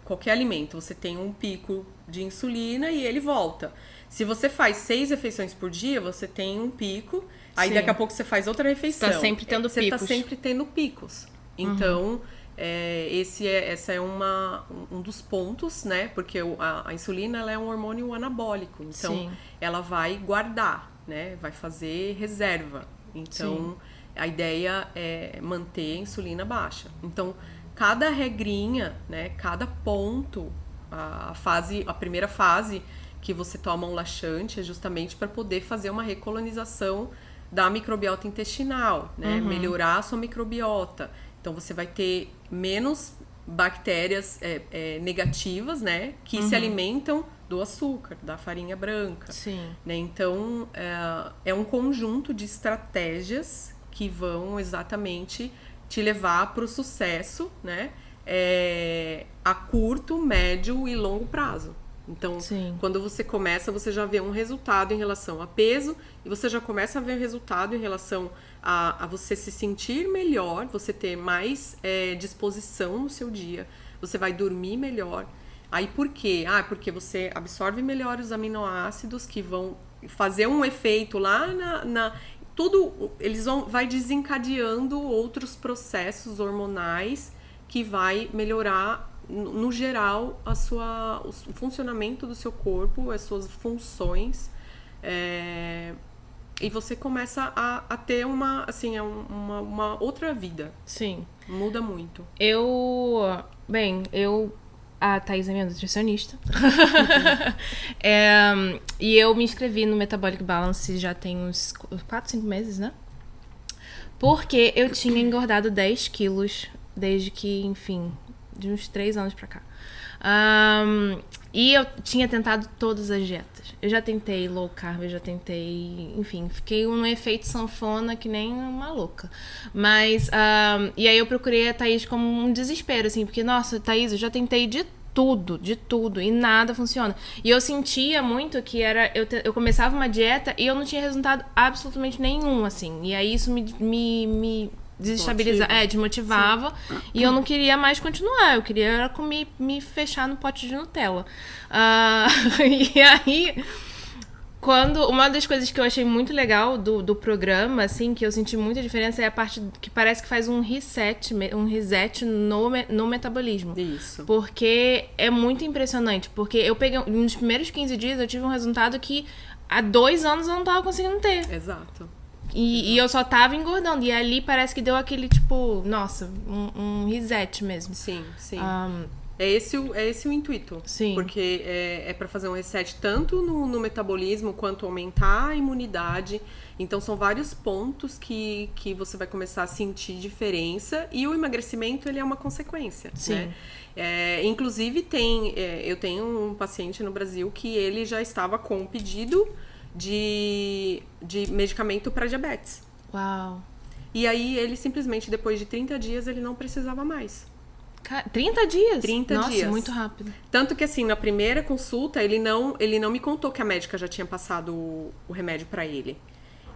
qualquer alimento, você tem um pico de insulina e ele volta. Se você faz 6 refeições por dia, você tem um pico, aí Sim. daqui a pouco você faz outra refeição. Tá sempre tendo você picos. Tá sempre tendo picos. Então, esse é um dos pontos, né? Porque a insulina ela é um hormônio anabólico. Então, Sim. ela vai guardar, né? Vai fazer reserva. Então, a ideia é manter a insulina baixa. Então, cada regrinha, né? Cada ponto, a primeira fase que você toma um laxante é justamente para poder fazer uma recolonização da microbiota intestinal, né? Melhorar a sua microbiota. Então, você vai ter menos bactérias negativas, né? Que se alimentam do açúcar, da farinha branca. Sim. Né? Então, é um conjunto de estratégias que vão exatamente te levar para o sucesso, né? A curto, médio e longo prazo. Então, quando você começa, você já vê um resultado em relação a peso e você já começa a ver resultado em relação a você se sentir melhor, você ter mais disposição no seu dia, você vai dormir melhor. Aí por quê? Porque você absorve melhor os aminoácidos que vão fazer um efeito lá tudo, vai desencadeando outros processos hormonais que vai melhorar no geral o funcionamento do seu corpo, as suas funções, e você começa a ter uma outra vida. Sim. Muda muito. A Thaís é minha nutricionista. E eu me inscrevi no Metabolic Balance já tem uns 4, 5 meses, né? Porque eu tinha engordado 10 quilos desde que, enfim, de uns 3 anos pra cá. E eu tinha tentado todas as dietas. Eu já tentei low carb, eu já tentei... Enfim, fiquei num efeito sanfona que nem uma louca. Mas... e aí eu procurei a Thaís como um desespero, assim. Porque, nossa, Thaís, eu já tentei de tudo. E nada funciona. E eu sentia muito que era... Eu começava uma dieta e eu não tinha resultado absolutamente nenhum, assim. E aí isso me desestabilizava, desmotivava. Sim. E eu não queria mais continuar. Eu queria me fechar no pote de Nutella. E aí, uma das coisas que eu achei muito legal do programa, assim, que eu senti muita diferença, é a parte que parece que faz um reset no metabolismo. Isso. Porque é muito impressionante. Porque eu peguei, nos primeiros 15 dias, eu tive um resultado que há 2 anos eu não tava conseguindo ter. Exato. E eu só tava engordando. E ali parece que deu aquele, tipo, nossa, um reset mesmo. Sim. É esse o intuito. Sim. Porque é para fazer um reset tanto no metabolismo quanto aumentar a imunidade. Então, são vários pontos que você vai começar a sentir diferença. E o emagrecimento, ele é uma consequência. Sim. Né? Inclusive, eu tenho um paciente no Brasil que ele já estava com um pedido de medicamento para diabetes. Uau. E aí, ele simplesmente, depois de 30 dias, ele não precisava mais. 30 dias? 30 Nossa, dias. Muito rápido. Tanto que, assim, na primeira consulta, ele não me contou que a médica já tinha passado o remédio pra ele.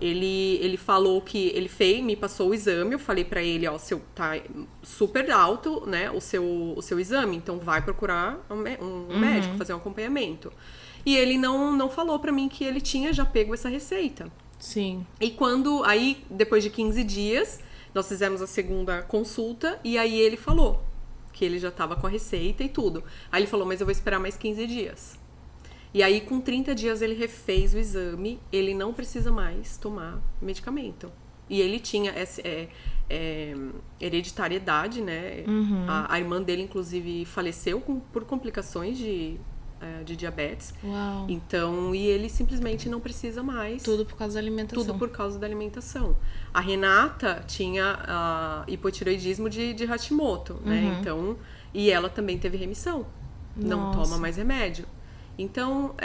Ele falou que ele me passou o exame, eu falei pra ele, tá super alto, né, o seu exame, então vai procurar um médico, fazer um acompanhamento. E ele não falou pra mim que ele tinha já pego essa receita. Sim. E aí, depois de 15 dias, nós fizemos a segunda consulta, e aí ele falou que ele já tava com a receita e tudo. Aí ele falou, mas eu vou esperar mais 15 dias. E aí, com 30 dias, ele refez o exame, ele não precisa mais tomar medicamento. E ele tinha hereditariedade, né? A irmã dele, inclusive, faleceu por complicações de diabetes. Uau. Então, e ele simplesmente não precisa mais. Tudo por causa da alimentação. Tudo por causa da alimentação. A Renata tinha hipotireoidismo de Hashimoto, né? Então, e ela também teve remissão. Não toma mais remédio. Então,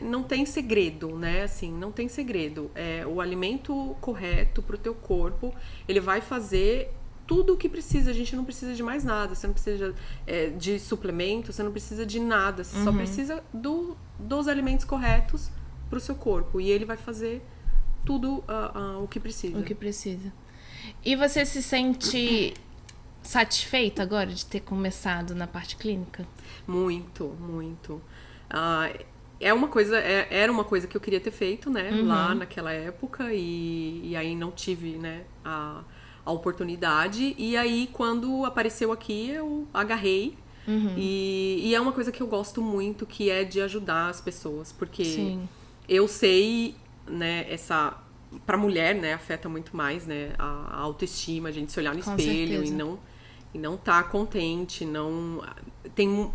não tem segredo, né? Assim, não tem segredo. O alimento correto pro teu corpo, ele vai fazer tudo o que precisa. A gente não precisa de mais nada. Você não precisa de suplemento, você não precisa de nada. Você só precisa dos alimentos corretos pro seu corpo. E ele vai fazer tudo o que precisa. O que precisa. E você se sente satisfeita agora de ter começado na parte clínica? Muito, muito. Era uma coisa que eu queria ter feito, né, lá naquela época, e aí não tive, né, a oportunidade. E aí, quando apareceu aqui, eu agarrei. E é uma coisa que eu gosto muito, que é de ajudar as pessoas, porque Sim. eu sei, né, pra mulher, né, afeta muito mais, né, a autoestima, a gente se olhar no Com espelho certeza. e não tá contente,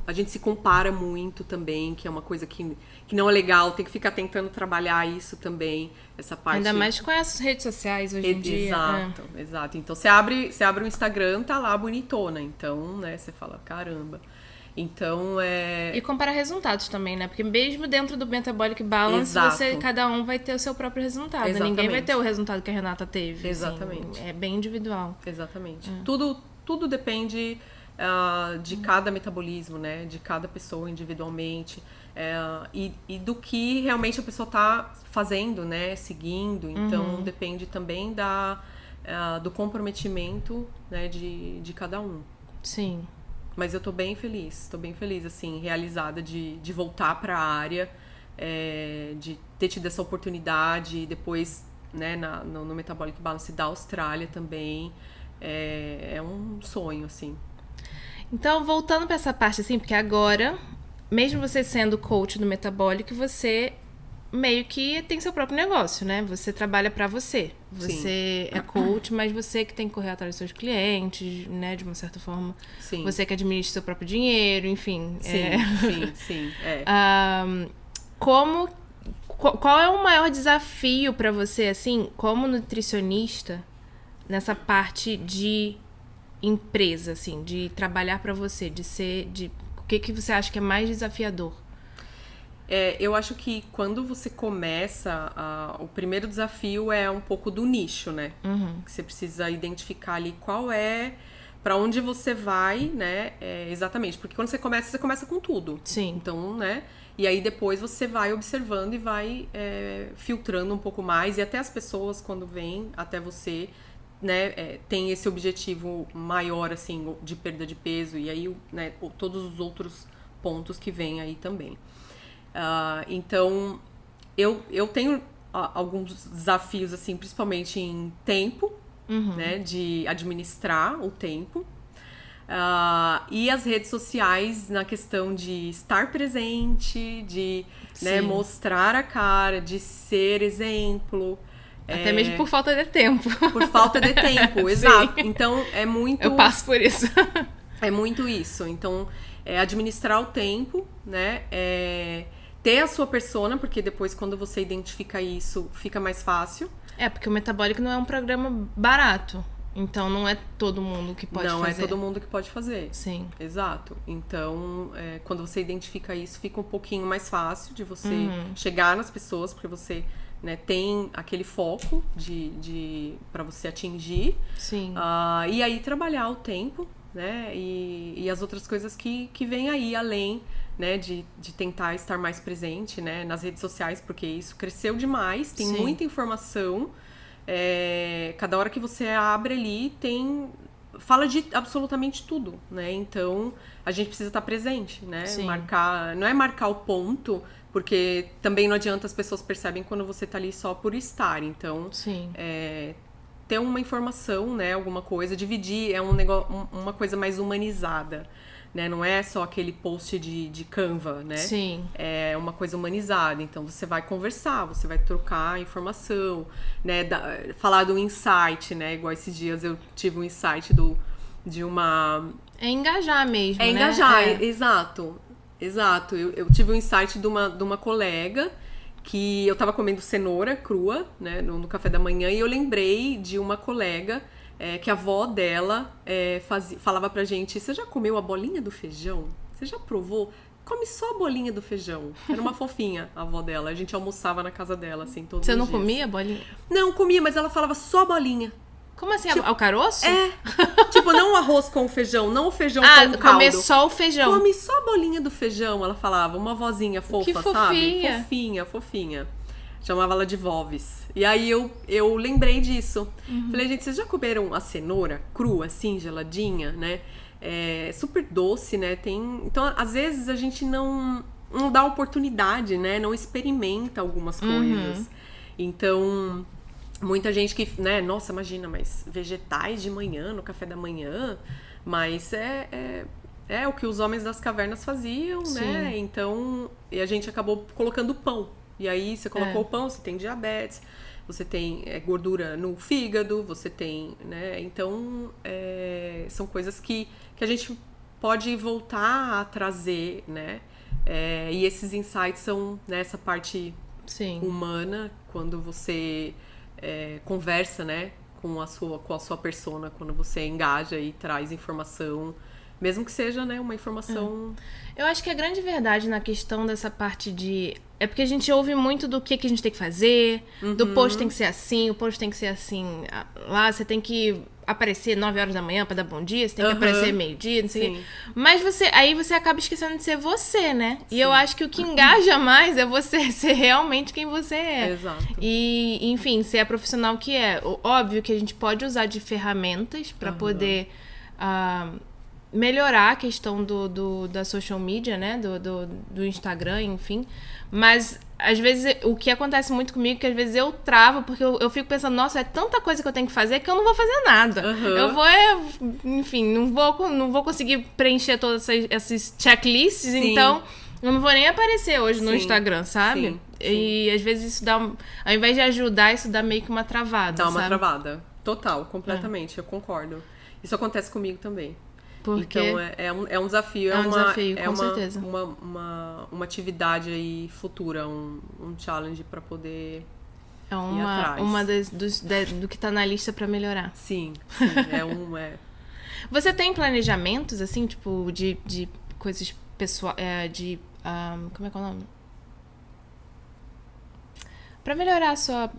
a gente se compara muito também, que é uma coisa que não é legal, tem que ficar tentando trabalhar isso também, essa parte. Ainda mais com as redes sociais hoje em dia. Exato. Então você abre o Instagram, tá lá bonitona, então, né, você fala, caramba. Então, E comparar resultados também, né? Porque mesmo dentro do Metabolic Balance, Exato. cada um vai ter o seu próprio resultado. Exatamente. Ninguém vai ter o resultado que a Renata teve. Exatamente. Assim, é bem individual. Exatamente. Tudo depende de cada metabolismo, né? De cada pessoa individualmente. E do que realmente a pessoa tá fazendo, né? Seguindo. Então, depende também do comprometimento, né? De cada um. Sim. Mas eu tô bem feliz, assim, realizada de voltar pra área, de ter tido essa oportunidade, e depois, né, no Metabolic Balance da Austrália também. É um sonho, assim. Então, voltando pra essa parte, assim, porque agora, mesmo você sendo coach do Metabolic, você meio que tem seu próprio negócio, né? Você trabalha pra você. Você é coach, mas você que tem que correr atrás dos seus clientes, né? De uma certa forma. Sim. Você que administra seu próprio dinheiro, enfim. Sim. Qual é o maior desafio pra você, assim, como nutricionista, nessa parte de empresa, assim, de trabalhar pra você, o que você acha que é mais desafiador? Eu acho que quando você começa, o primeiro desafio é um pouco do nicho, né? Que você precisa identificar ali pra onde você vai, né? Exatamente, porque quando você começa com tudo. Sim. Então, né? E aí depois você vai observando e vai filtrando um pouco mais. E até as pessoas, quando vêm até você, né, tem esse objetivo maior, assim, de perda de peso. E aí, né, todos os outros pontos que vêm aí também. Então, eu tenho alguns desafios, assim, principalmente em tempo, né, de administrar o tempo. E as redes sociais na questão de estar presente, de, né, mostrar a cara, de ser exemplo. Até mesmo por falta de tempo. Por falta de tempo, exato. Então, é muito... Eu passo por isso. É muito isso. Então, administrar o tempo, né? Ter a sua persona, porque depois, quando você identifica isso, fica mais fácil. Porque o Metabolic não é um programa barato. Então, não é todo mundo que pode fazer. Não é todo mundo que pode fazer. Sim. Exato. Então, quando você identifica isso, fica um pouquinho mais fácil de você chegar nas pessoas, porque você, né, tem aquele foco para você atingir. Sim. E aí, trabalhar o tempo, né? E as outras coisas que vêm aí, além, né, de tentar estar mais presente, né, nas redes sociais, porque isso cresceu demais, tem muita informação. Cada hora que você abre ali, fala de absolutamente tudo, né? Então, a gente precisa estar presente, né? Não é marcar o ponto, porque também não adianta, as pessoas percebem quando você tá ali só por estar. Então, ter uma informação, né? Alguma coisa, dividir uma coisa mais humanizada, né? Não é só aquele post de Canva, né? Sim. É uma coisa humanizada. Então, você vai conversar, você vai trocar informação, né? Falar do insight, né? Igual esses dias eu tive um insight de uma... É engajar mesmo, né? Engajar, exato. Eu tive um insight de uma colega que eu tava comendo cenoura crua, né? No café da manhã, e eu lembrei de uma colega... que a avó dela falava pra gente: você já comeu a bolinha do feijão? Você já provou? Come só a bolinha do feijão. Era uma fofinha, a avó dela. A gente almoçava na casa dela, assim, todos os dias. Você não comia a bolinha? Não, comia, mas ela falava só a bolinha. Como assim? Tipo, ao caroço? Tipo, não o arroz com o feijão, não o feijão com o caldo. Comer só o feijão. Come só a bolinha do feijão, ela falava. Uma vozinha fofa, que sabe? Fofinha. Fofinha. Chamava ela de Voves. E aí eu lembrei disso. Falei, gente, vocês já comeram a cenoura crua, assim, geladinha, né? É super doce, né? Então, às vezes, a gente não dá oportunidade, né? Não experimenta algumas coisas. Então, muita gente que, né? Nossa, imagina, mas vegetais de manhã, no café da manhã. Mas é o que os homens das cavernas faziam, né? Então, e a gente acabou colocando pão. E aí, você colocou o pão, você tem diabetes, você tem gordura no fígado, você tem, né? Então, são coisas que a gente pode voltar a trazer, né? E esses insights são nessa parte humana, quando você conversa, né? Com a sua persona, quando você engaja e traz informação, mesmo que seja, né, uma informação... Eu acho que a grande verdade na questão dessa parte de... É porque a gente ouve muito do que a gente tem que fazer, do post tem que ser assim, o post tem que ser assim. Lá você tem que aparecer 9 horas da manhã pra dar bom dia, você tem que aparecer meio-dia, não sei o quê. Mas aí você acaba esquecendo de ser você, né? E eu acho que o que engaja mais é você ser realmente quem você é. Exato. E, enfim, ser a profissional que é. Óbvio que a gente pode usar de ferramentas pra poder... melhorar a questão da social media, né? Do Instagram, enfim. Mas, às vezes, o que acontece muito comigo é que, às vezes, eu travo, porque eu fico pensando, nossa, é tanta coisa que eu tenho que fazer que eu não vou fazer nada. Eu vou, enfim, não vou conseguir preencher todas essas checklists, então eu não vou nem aparecer hoje no Instagram, sabe? Sim. E, às vezes, isso dá... Ao invés de ajudar, isso dá meio que uma travada, Dá uma sabe? travada. Total, completamente, eu concordo. Isso acontece comigo também. Porque Então, é um desafio. É um desafio, com certeza. Uma atividade aí futura, um challenge pra poder é ir atrás. do que tá na lista pra melhorar. Sim, Você tem planejamentos, assim, tipo, de coisas pessoais, como é que é o nome? Pra melhorar a sua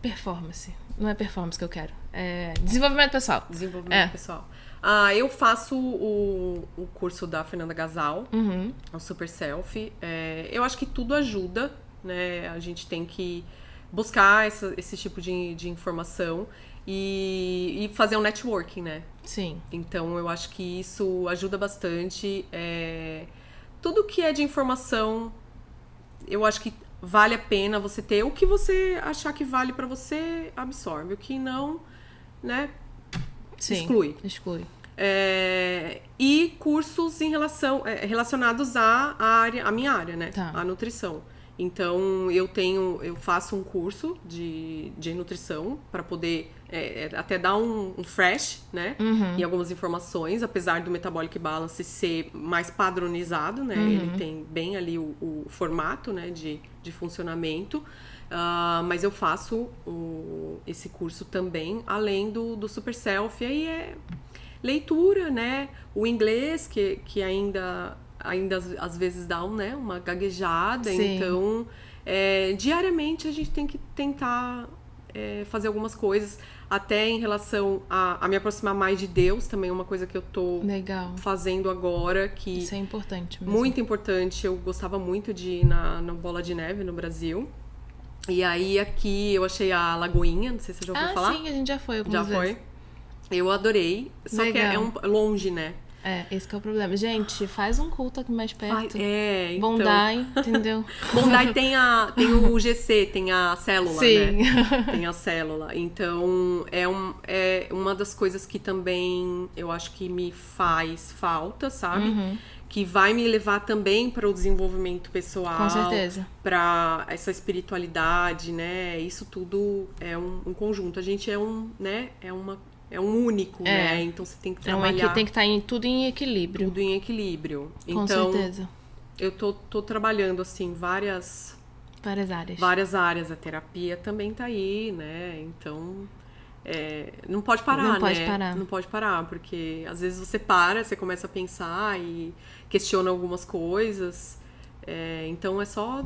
performance. Não é performance que eu quero. É desenvolvimento pessoal. Desenvolvimento pessoal. Eu faço o curso da Fernanda Gasal, o Super Self. Eu acho que tudo ajuda, né? A gente tem que buscar esse tipo de informação e fazer um networking, né? Sim. Então, eu acho que isso ajuda bastante. Tudo que é de informação, eu acho que vale a pena você ter. O que você achar que vale pra você, absorve. O que não, né? Sim, exclui. E cursos relacionados à minha área, né? Tá. A nutrição. Então, eu faço um curso de nutrição para poder até dar um fresh, né? Em algumas informações, apesar do Metabolic Balance ser mais padronizado, né? Ele tem bem ali o formato, né? De funcionamento. Mas eu faço esse curso também, além do Super Self. E aí leitura, né? O inglês, que ainda às vezes dá uma gaguejada. Sim. Então, diariamente a gente tem que tentar fazer algumas coisas, até em relação a me aproximar mais de Deus, também é uma coisa que eu tô fazendo agora. Que isso é importante mesmo. Muito importante. Eu gostava muito de ir na Bola de Neve no Brasil. E aí aqui eu achei a Lagoinha, não sei se você já ouviu falar. Sim, a gente já foi algumas vezes. Já foi? Eu adorei, só que é longe, né? Esse que é o problema. Gente, faz um culto aqui mais perto. Então... Bondi, entendeu? Bondi tem o GC, tem a célula, Sim. né? Tem a célula. Então, é uma das coisas que também eu acho que me faz falta, sabe? Que vai me levar também para o desenvolvimento pessoal. Com certeza. Para essa espiritualidade, né? Isso tudo é um conjunto. A gente é um único, né? Então você tem que trabalhar... tem que estar tudo em equilíbrio. Tudo em equilíbrio. Com certeza. Eu tô trabalhando, assim, várias áreas. Várias áreas. A terapia também tá aí, né? Então, não pode parar, né? Não pode parar, porque às vezes você começa a pensar e questiona algumas coisas. Então, é só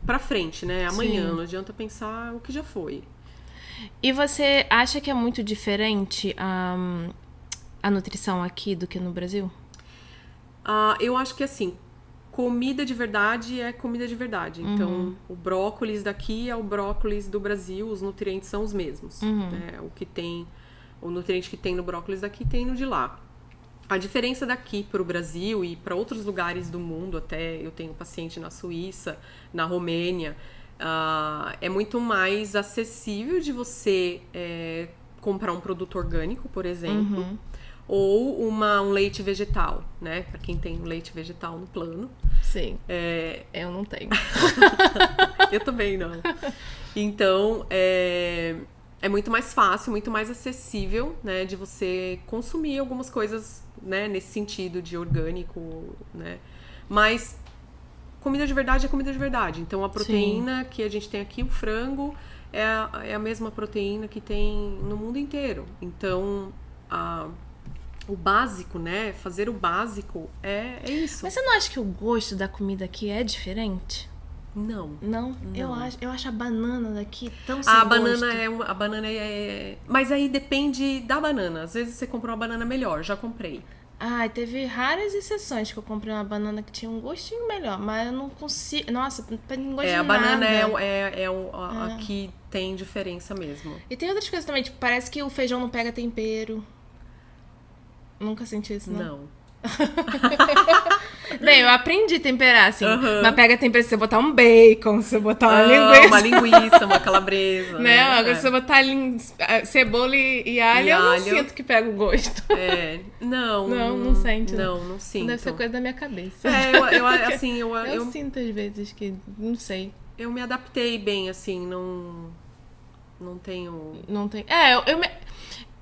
pra frente, né? Amanhã, não adianta pensar o que já foi. E você acha que é muito diferente a nutrição aqui do que no Brasil? Eu acho que, assim, comida de verdade é comida de verdade. Então, o brócolis daqui é o brócolis do Brasil, os nutrientes são os mesmos. Né? O nutriente que tem no brócolis daqui tem no de lá. A diferença daqui para o Brasil e para outros lugares do mundo, até eu tenho paciente na Suíça, na Romênia, é muito mais acessível de você comprar um produto orgânico, por exemplo, ou um leite vegetal, né? Para quem tem leite vegetal no plano. Sim. Eu não tenho. Eu também não. Então, é muito mais fácil, muito mais acessível, né? De você consumir algumas coisas, né? Nesse sentido de orgânico, né? Mas comida de verdade é comida de verdade. Então, a proteína que a gente tem aqui, o frango, é a mesma proteína que tem no mundo inteiro. Então, o básico, né? Fazer o básico é isso. Mas você não acha que o gosto da comida aqui é diferente? Não. Não? Eu acho a banana daqui tão sem A gosto. banana é... Mas aí depende da banana. Às vezes você compra uma banana melhor, já comprei. Teve raras exceções que eu comprei uma banana que tinha um gostinho melhor, mas eu não consigo... Nossa, não tem gosto de A nada. banana a que tem diferença mesmo. E tem outras coisas também, tipo, parece que o feijão não pega tempero. Nunca senti isso, não? Bem, eu aprendi a temperar, assim. Mas pega tempero se você botar um bacon, se você botar uma linguiça, uma calabresa. Né? Agora se você botar cebola e alho, eu não sinto que pega o gosto. Não sente. Não sinto. Deve ser coisa da minha cabeça. Eu sinto às vezes que, não sei. Eu me adaptei bem, assim, não tenho... Não tem...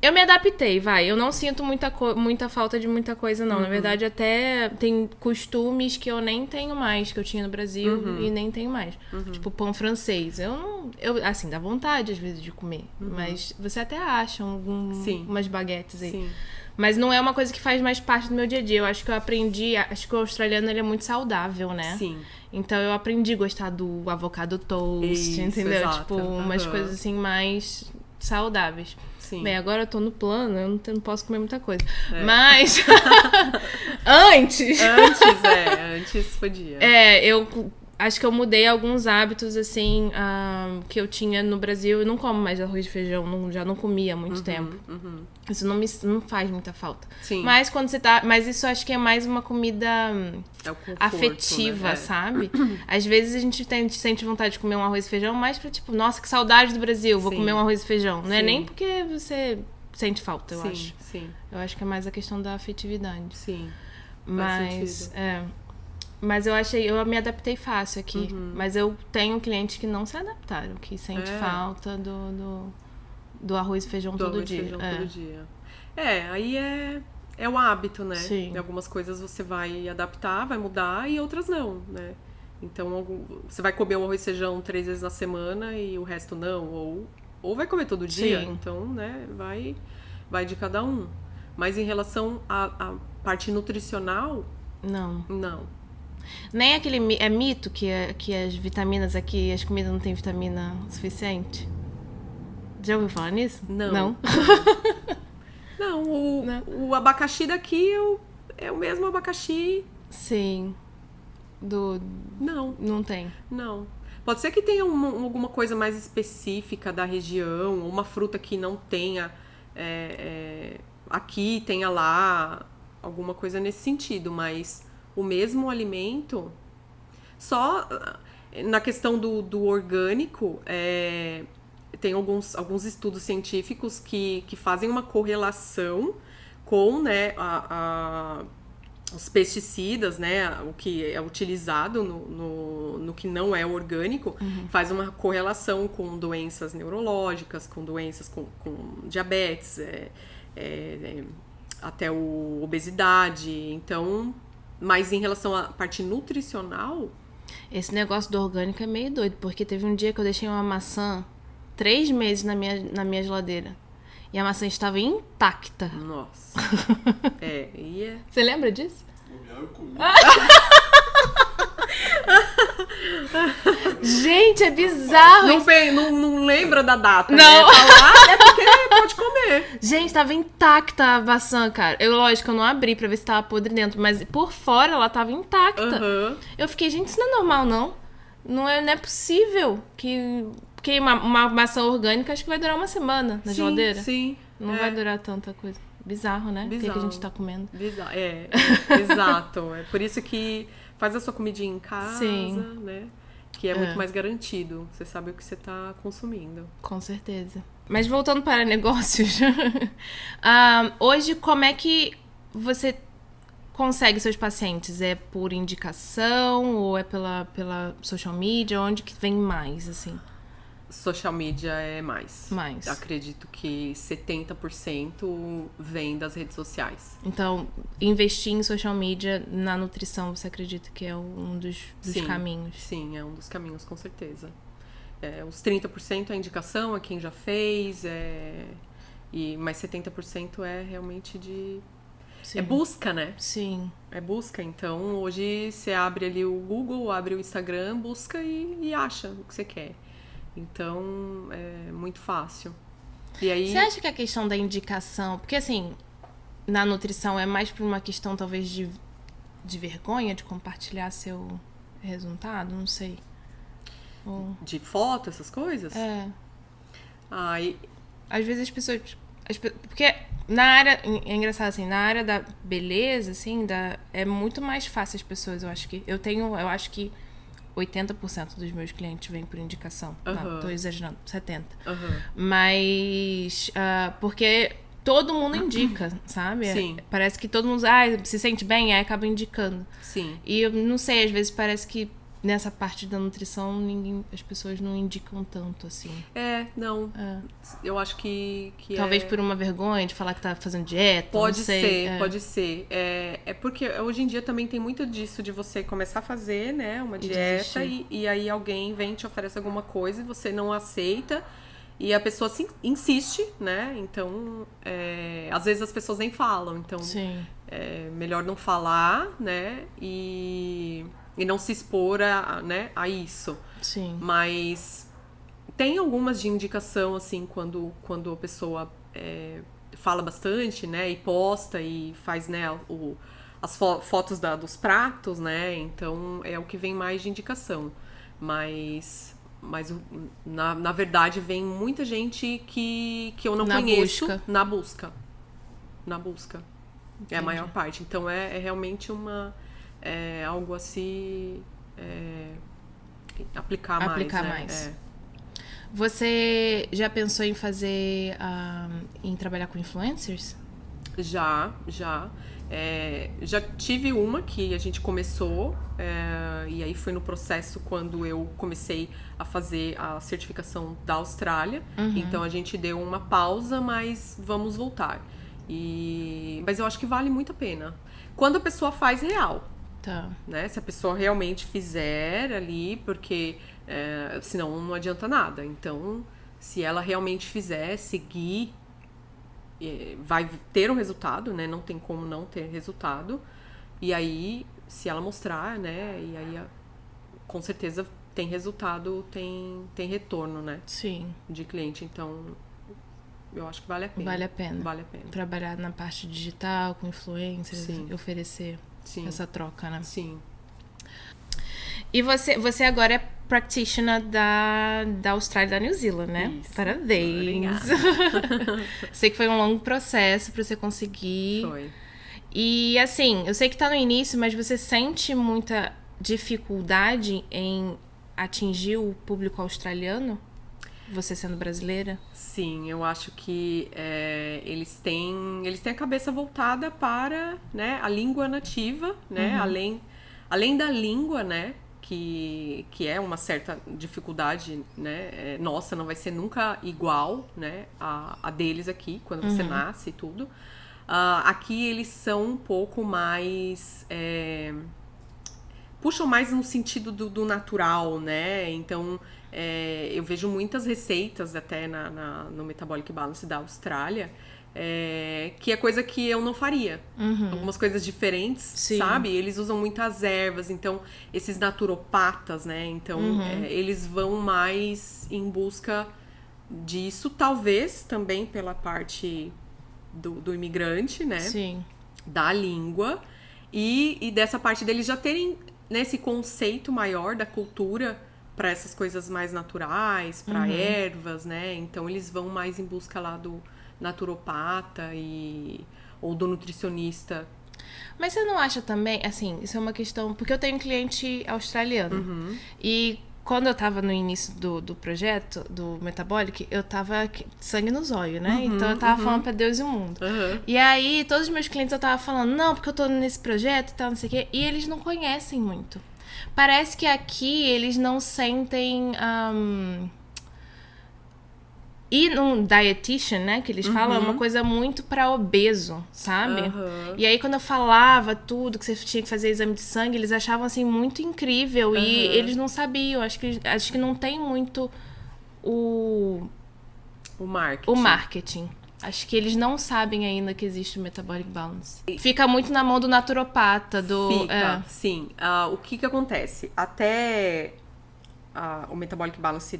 Eu me adaptei, vai. Eu não sinto muita falta de muita coisa, não. Na verdade, até tem costumes que eu nem tenho mais, que eu tinha no Brasil e nem tenho mais. Tipo, pão francês. Assim, dá vontade, às vezes, de comer. Mas você até acha umas baguetes aí. Sim. Mas não é uma coisa que faz mais parte do meu dia a dia. Eu acho que eu aprendi... Acho que o australiano, ele é muito saudável, né? Sim. Então, eu aprendi a gostar do avocado toast, Isso, entendeu? exato. Tipo, umas coisas, assim, mais saudáveis. Sim. Bem, agora eu tô no plano, eu não posso comer muita coisa. Mas, antes podia. Eu acho que eu mudei alguns hábitos, assim, que eu tinha no Brasil. Eu não como mais arroz e feijão, já não comia há muito tempo. Isso não faz muita falta. Sim. Mas quando você tá... Mas isso eu acho que é mais uma comida o conforto, afetiva, né? sabe? Às vezes a gente sente vontade de comer um arroz e feijão mais pra, tipo, nossa, que saudade do Brasil, vou comer um arroz e feijão. Não é nem porque você sente falta, eu acho. Sim. Eu acho que é mais a questão da afetividade. Sim. Mas, mas eu me adaptei fácil aqui. Mas eu tenho clientes que não se adaptaram, que sente falta do arroz e feijão todo dia. Todo dia. Aí é o hábito, né? Sim. Em algumas coisas você vai adaptar, vai mudar e outras não, né? Então, você vai comer um arroz e feijão 3 vezes na semana e o resto não. Ou vai comer todo dia. Sim. Então, né? Vai de cada um. Mas em relação à parte nutricional... Não. Nem aquele... É mito que as vitaminas aqui, as comidas não têm vitamina suficiente? Já ouviu falar nisso? Não. Não, o abacaxi daqui é o mesmo abacaxi. Sim. Não tem. Não. Pode ser que tenha alguma coisa mais específica da região, uma fruta que não tenha aqui, tenha lá, alguma coisa nesse sentido, mas o mesmo alimento, só na questão do orgânico, tem alguns estudos científicos que fazem uma correlação com, né, os pesticidas, né, o que é utilizado no que não é orgânico, faz uma correlação com doenças neurológicas, com doenças com diabetes, até obesidade. Então, mas em relação à parte nutricional... Esse negócio do orgânico é meio doido, porque teve um dia que eu deixei uma maçã 3 meses na minha geladeira. E a maçã estava intacta. Nossa. Você lembra disso? Eu comi. Gente, é bizarro. Não lembra da data, Não. né? Tá lá, é porque pode comer. Gente, tava intacta a maçã, cara. Lógico, eu não abri pra ver se tava podre dentro, mas por fora ela tava intacta. Aham. Eu fiquei, gente, isso não é normal, não. Não é possível que... Porque uma maçã orgânica acho que vai durar uma semana na geladeira. Sim, Não vai durar tanta coisa. Bizarro, né? O que a Bizarro. gente tá comendo. Bizarro. Exato. É por isso que faz a sua comidinha em casa, Sim. né? Que é muito mais garantido. Você sabe o que você tá consumindo. Com certeza. Mas voltando para negócios. Hoje, como é que você consegue seus pacientes? É por indicação ou é pela social media? Onde que vem mais, assim? Social media é mais. Mais. Acredito que 70% vem das redes sociais. Então, investir em social media na nutrição, você acredita que é um dos caminhos? Sim, é um dos caminhos, com certeza. Os 30% é indicação, é quem já fez, mas 70% é realmente de... Sim. É busca, né? Sim. É busca. Então, hoje você abre ali o Google, abre o Instagram, busca e acha o que você quer. Então, é muito fácil. E aí... Você acha que a questão da indicação... Porque, assim, na nutrição é mais por uma questão, talvez, de vergonha de compartilhar seu resultado? Não sei. De foto, essas coisas? Às vezes as pessoas... Porque na área... É engraçado, assim, na área da beleza, assim, é muito mais fácil as pessoas, eu acho que... Eu acho que 80% dos meus clientes vêm por indicação. Não, tô exagerando, 70%. Mas... porque todo mundo indica, sabe? Sim. Parece que todo mundo se sente bem, aí acaba indicando. Sim. E eu não sei, às vezes parece que nessa parte da nutrição as pessoas não indicam tanto, assim. Não. Eu acho que talvez por uma vergonha de falar que tá fazendo dieta, pode não sei. Pode ser. É porque hoje em dia também tem muito disso de você começar a fazer, né, uma dieta e aí alguém vem e te oferece alguma coisa e você não aceita e a pessoa insiste, né? Então, às vezes as pessoas nem falam. Então, é melhor não falar, né? E não se expor a isso. Sim. Mas tem algumas de indicação, assim, quando a pessoa fala bastante, né? E posta e faz, né, as fotos dos pratos, né? Então, é o que vem mais de indicação. Mas na verdade, vem muita gente que eu não conheço. Na busca. Entendi. É a maior parte. Então, é realmente algo a se aplicar mais. Você já pensou em fazer em trabalhar com influencers? Já tive uma que a gente começou e aí foi no processo quando eu comecei a fazer a certificação da Austrália. Então a gente deu uma pausa, mas vamos voltar. Mas eu acho que vale muito a pena quando a pessoa faz real. Tá. Né? Se a pessoa realmente fizer ali, porque senão não adianta nada. Então, se ela realmente fizer, seguir, vai ter um resultado, né? Não tem como não ter resultado. E aí, se ela mostrar, né? E aí, com certeza, tem resultado, tem retorno, né? Sim. De cliente. Então, eu acho que vale a pena. Vale a pena. Vale a pena. Trabalhar na parte digital, com influencers, oferecer essa troca, né? Sim. E você agora é practitioner da Austrália e da New Zealand, né? Isso. Parabéns! Sei que foi um longo processo pra você conseguir. Foi. E assim, eu sei que tá no início, mas você sente muita dificuldade em atingir o público australiano? Você sendo brasileira? Sim, eu acho que eles têm a cabeça voltada para, né, a língua nativa, né? Além da língua, né? Que é uma certa dificuldade, né? Nossa, não vai ser nunca igual, né? A deles aqui, quando você nasce e tudo. Aqui eles são um pouco mais... puxam mais no sentido do natural, né? Então, eu vejo muitas receitas até no Metabolic Balance da Austrália, que é coisa que eu não faria. Algumas coisas diferentes, sabe? Eles usam muitas ervas, então, esses naturopatas, né? Então, eles vão mais em busca disso, talvez também pela parte do imigrante, né? Sim. Da língua e dessa parte deles já terem, né, esse conceito maior da cultura para essas coisas mais naturais, para ervas, né? Então eles vão mais em busca lá do naturopata ou do nutricionista. Mas você não acha também, assim, isso é uma questão... Porque eu tenho um cliente australiano. E quando eu tava no início do projeto, do Metabolic, eu tava sangue no zóio, né? Então eu tava falando pra Deus e o mundo. E aí, todos os meus clientes eu tava falando, não, porque eu tô nesse projeto e tal, não sei o quê. E eles não conhecem muito. Parece que aqui eles não sentem... E num dietitian, né, que eles falam, é uma coisa muito pra obeso, sabe? E aí, quando eu falava tudo, que você tinha que fazer exame de sangue, eles achavam, assim, muito incrível. E eles não sabiam. Acho que não tem muito o marketing. Acho que eles não sabem ainda que existe o Metabolic Balance. Fica muito na mão do naturopata, Fica, sim. O que acontece? Até o Metabolic Balance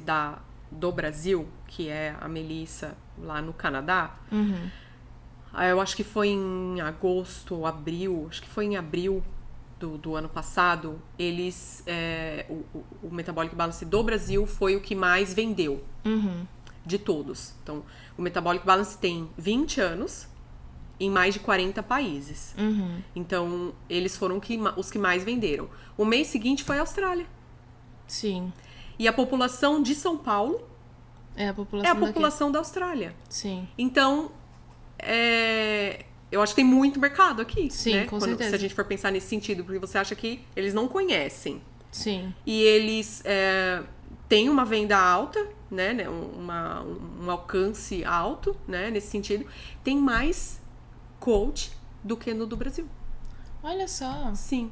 do Brasil, que é a Melissa lá no Canadá, eu acho que foi em agosto ou abril, acho que foi em abril do ano passado, eles o Metabolic Balance do Brasil foi o que mais vendeu de todos. Então, o Metabolic Balance tem 20 anos em mais de 40 países. Então, eles foram os que mais venderam. O mês seguinte foi a Austrália. Sim. E a população de São Paulo é a população da Austrália. Sim. Então, eu acho que tem muito mercado aqui. Sim, né? Com certeza. Se a gente for pensar nesse sentido, porque você acha que eles não conhecem. Sim. E eles têm uma venda alta, né? Um alcance alto, né? Nesse sentido. Tem mais coach do que no do Brasil. Olha só. Sim.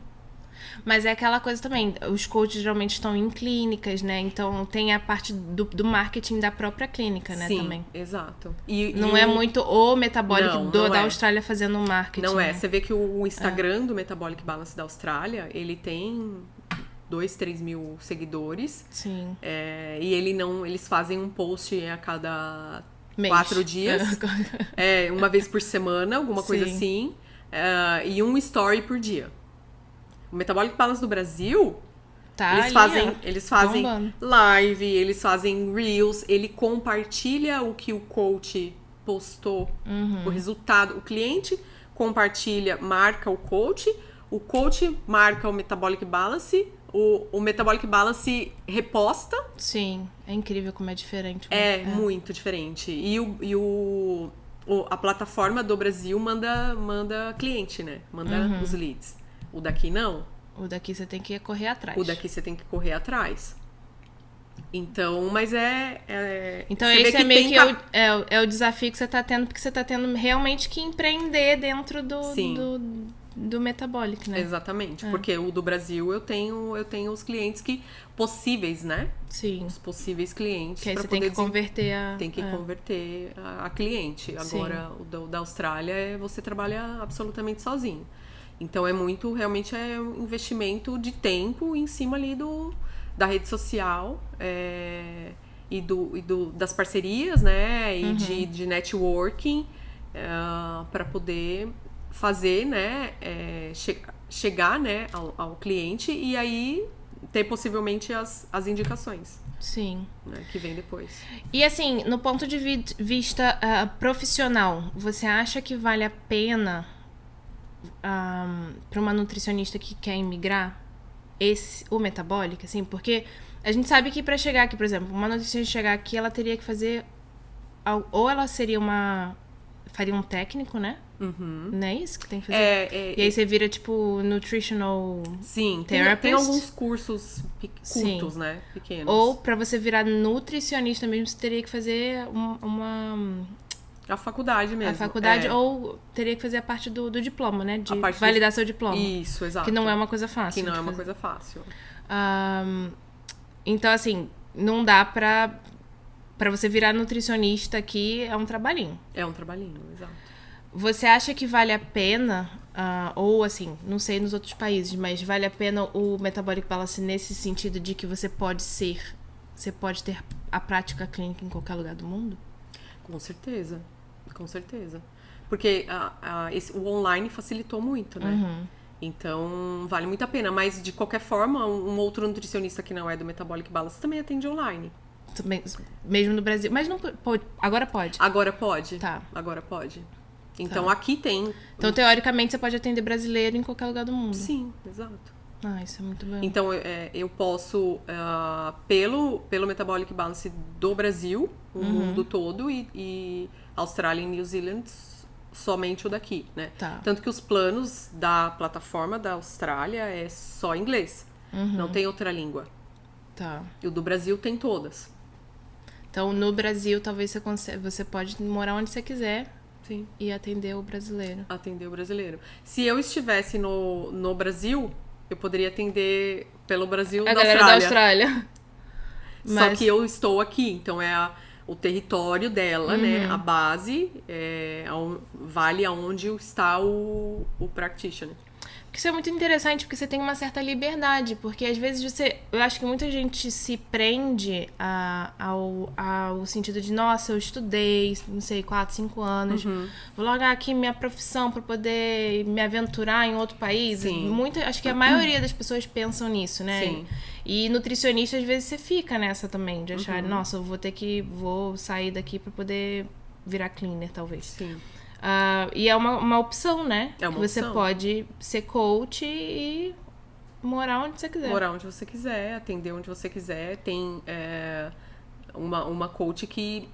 Mas é aquela coisa também, os coaches geralmente estão em clínicas, né? Então tem a parte do marketing da própria clínica, né? Sim, também. Exato. Não é muito o Metabolic da é. Austrália fazendo marketing. Não é. Né? Você vê que o Instagram do Metabolic Balance da Austrália, ele tem 2-3 mil seguidores. Sim. E eles fazem um post a cada mês. 4 dias. Uma vez por semana, alguma coisa assim. E um story por dia. O Metabolic Balance do Brasil, eles fazem bombando. live, eles fazem reels, ele compartilha o que o coach postou, o resultado. O cliente compartilha, marca o coach marca o Metabolic Balance, o Metabolic Balance reposta. Sim, é incrível como é diferente. Muito diferente. E a plataforma do Brasil manda cliente, né? Manda os leads. O daqui não. O daqui você tem que correr atrás. Então, mas Então esse é meio que o desafio que você tá tendo, porque você tá tendo realmente que empreender dentro do Metabolic, né? Exatamente. Porque o do Brasil eu tenho os clientes possíveis, né? Sim. Os possíveis clientes. Que aí você tem que converter converter a cliente. Agora, o da Austrália, você trabalha absolutamente sozinho. Então, realmente é um investimento de tempo em cima ali da rede social das parcerias, né? E de networking para poder fazer, né? Chegar, né? Ao cliente e aí ter possivelmente as indicações. Sim. Né, que vem depois. E assim, no ponto de vista profissional, você acha que vale a pena para uma nutricionista que quer imigrar o Metabolic, assim? Porque a gente sabe que para chegar aqui, por exemplo, uma nutricionista chegar aqui, ela teria que fazer... Ou ela faria um técnico, né? Não é isso que tem que fazer? E aí você vira, tipo, nutritional therapist. Tem alguns cursos curtos, né? Pequenos. Ou pra você virar nutricionista mesmo, você teria que fazer a faculdade mesmo. A faculdade, ou teria que fazer a parte do diploma, né? De validar seu diploma. Isso, exato. Que não é uma coisa fácil. Coisa fácil. Então, assim, não dá pra você virar nutricionista aqui, é um trabalhinho. É um trabalhinho, exato. Você acha que vale a pena, ou assim, não sei nos outros países, mas vale a pena o Metabolic Balance nesse sentido de que você pode ter a prática clínica em qualquer lugar do mundo? Com certeza, com certeza. Porque o online facilitou muito, né? Então, vale muito a pena. Mas, de qualquer forma, um outro nutricionista que não é do Metabolic Balance também atende online. Também, mesmo no Brasil. Mas não pode. Agora pode. Agora pode. Tá. Agora pode. Então, aqui tem... Então, teoricamente, você pode atender brasileiro em qualquer lugar do mundo. Sim, exato. Isso é muito bom. Então, eu posso, pelo Metabolic Balance do Brasil, o mundo todo, e Austrália e New Zealand, somente o daqui, né? Tá. Tanto que os planos da plataforma da Austrália é só inglês. Não tem outra língua. Tá. E o do Brasil tem todas. Então, no Brasil, talvez você pode morar onde você quiser. Sim. E atender o brasileiro. Atender o brasileiro. Se eu estivesse no Brasil, eu poderia atender pelo Brasil da galera da Austrália. Só que eu estou aqui, então o território dela, né? A base vale aonde está o practitioner. Isso é muito interessante, porque você tem uma certa liberdade, porque às vezes eu acho que muita gente se prende ao sentido de, nossa, eu estudei, não sei, 4, 5 anos, vou largar aqui minha profissão para poder me aventurar em outro país. Sim. Acho que a maioria das pessoas pensam nisso, né? Sim. E nutricionista, às vezes, você fica nessa também, de achar, nossa, eu vou sair daqui para poder virar cleaner, talvez. Sim. E é uma opção, né? É uma que você opção. pode ser coach e morar onde você quiser. Morar onde você quiser, atender onde você quiser. Tem uma coach que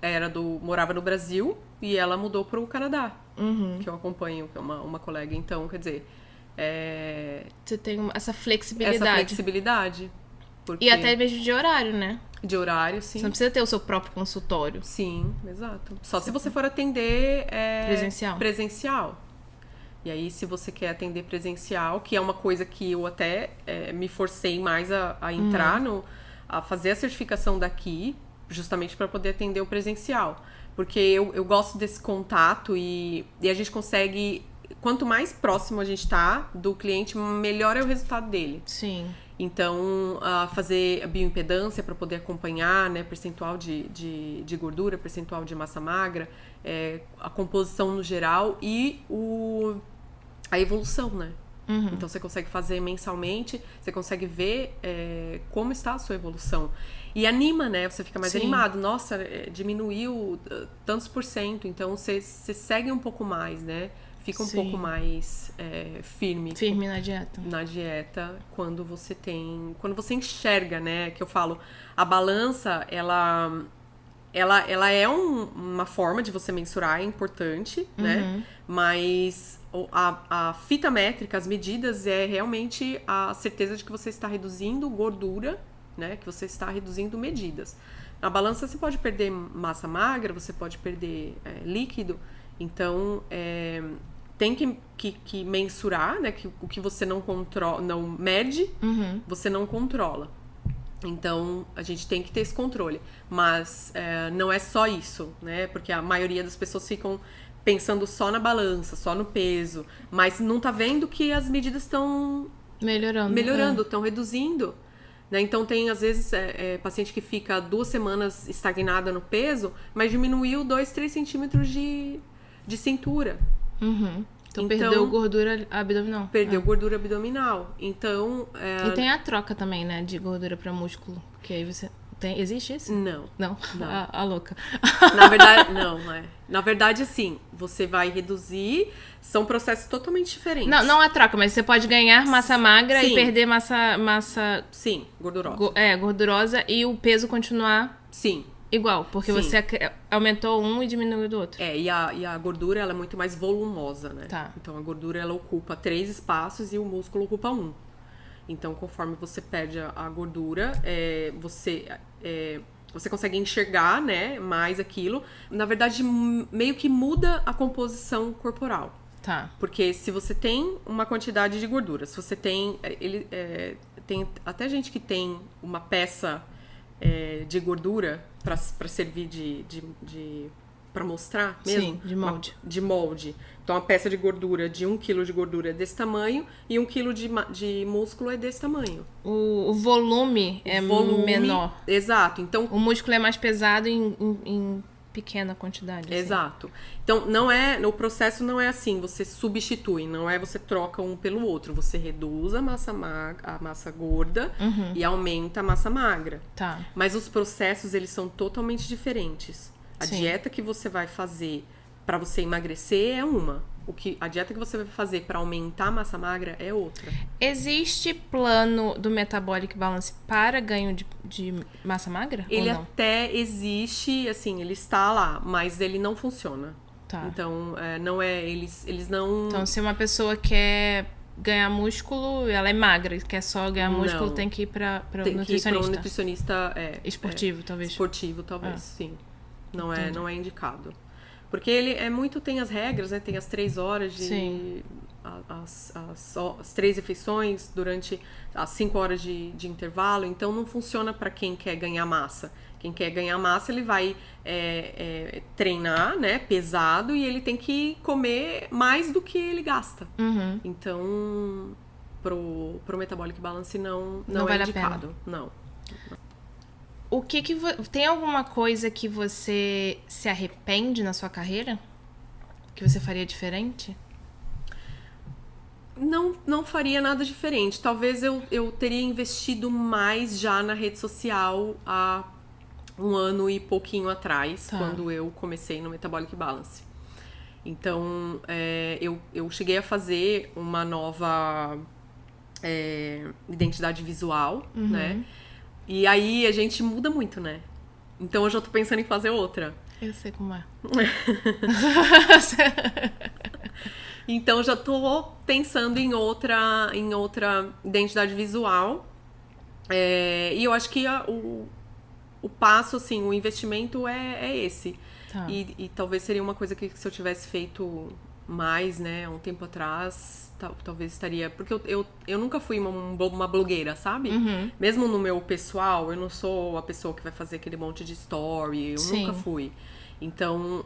morava no Brasil e ela mudou para o Canadá, que eu acompanho, que é uma colega. Então, quer dizer... Você tem essa flexibilidade. Essa flexibilidade. E até mesmo de horário, né? De horário, sim. Você não precisa ter o seu próprio consultório. Sim, exato. Só se você for atender presencial. E aí, se você quer atender presencial, que é uma coisa que eu até me forcei mais a entrar a fazer a certificação daqui, justamente para poder atender o presencial. Porque eu gosto desse contato e a gente consegue... Quanto mais próximo a gente tá do cliente, melhor é o resultado dele. Sim. Então, fazer a bioimpedância para poder acompanhar, né, percentual de gordura, percentual de massa magra, a composição no geral e a evolução, né? Então, você consegue fazer mensalmente, você consegue ver como está a sua evolução. E anima, né? Você fica mais animado. Nossa, diminuiu tantos %. Então, você segue um pouco mais, né? Fica um pouco mais firme. Firme na dieta. Na dieta, quando você enxerga, né? Que eu falo, a balança, ela é uma forma de você mensurar, é importante, né? Mas a fita métrica, as medidas, é realmente a certeza de que você está reduzindo gordura, né? Que você está reduzindo medidas. Na balança, você pode perder massa magra, você pode perder líquido. Então, tem que mensurar, né? Que o que você não controla, não mede, você não controla. Então, a gente tem que ter esse controle. Mas não é só isso, né? Porque a maioria das pessoas ficam pensando só na balança, só no peso. Mas não tá vendo que as medidas estão melhorando, estão reduzindo. Né? Então, tem, às vezes, paciente que fica 2 semanas estagnada no peso, mas diminuiu 2, 3 centímetros de cintura. Então, perdeu gordura abdominal. Perdeu gordura abdominal. Então... E tem a troca também, né? De gordura pra músculo. Que aí você... Existe isso? Não. Não? A louca. Na verdade, não. Na verdade, assim, você vai reduzir... São processos totalmente diferentes. Não a troca, mas você pode ganhar massa magra e perder massa... Sim, gordurosa. Gordurosa e o peso continuar... Sim. Igual, porque você aumentou um e diminuiu do outro. E a gordura, ela é muito mais volumosa, né? Tá. Então, a gordura, ela ocupa 3 espaços e o músculo ocupa 1. Então, conforme você perde a gordura, você consegue enxergar, né, mais aquilo. Na verdade, meio que muda a composição corporal. Tá. Porque se você tem uma quantidade de gordura, se você tem... tem até gente que tem uma peça de gordura para servir de pra mostrar mesmo? Sim, de molde. De molde. Então, a peça de gordura de 1 kg de gordura é desse tamanho e 1 kg de músculo é desse tamanho. O volume é menor. Exato. Então, o músculo é mais pesado em pequena quantidade. Assim. Exato. Então, o processo não é assim, você substitui, não é você troca um pelo outro, você reduz a massa gorda e aumenta a massa magra. Tá. Mas os processos, eles são totalmente diferentes. A dieta que você vai fazer para você emagrecer é uma. A dieta que você vai fazer para aumentar a massa magra é outra. Existe plano do Metabolic Balance para ganho de massa magra? Ele ou não? até existe, assim, ele está lá, mas ele não funciona. Tá. Então, não é, eles não... Então, se uma pessoa quer ganhar músculo, ela é magra e quer só ganhar músculo, tem que ir para tem nutricionista. que ir para um nutricionista esportivo, talvez. Esportivo, talvez, sim. Não é indicado. Porque ele tem as regras, né? Tem as 3 horas de... As 3 refeições durante as 5 horas de intervalo. Então, não funciona para quem quer ganhar massa. Quem quer ganhar massa, ele vai treinar, né? Pesado. E ele tem que comer mais do que ele gasta. Então, pro Metabolic Balance não é vale indicado. A pena. Não. O que tem alguma coisa que você se arrepende na sua carreira? Que você faria diferente? Não faria nada diferente. Talvez eu teria investido mais já na rede social há 1 ano e pouquinho atrás, quando eu comecei no Metabolic Balance. Então, eu cheguei a fazer uma nova identidade visual, né? E aí a gente muda muito, né? Então eu já tô pensando em fazer outra. Eu sei como é. Então já tô pensando em outra identidade visual. E eu acho que o passo, assim, o investimento é esse. Tá. E talvez seria uma coisa que se eu tivesse feito mais, né, há um tempo atrás, talvez estaria... Porque eu nunca fui uma blogueira, sabe? Mesmo no meu pessoal, eu não sou a pessoa que vai fazer aquele monte de story, eu nunca fui. Então,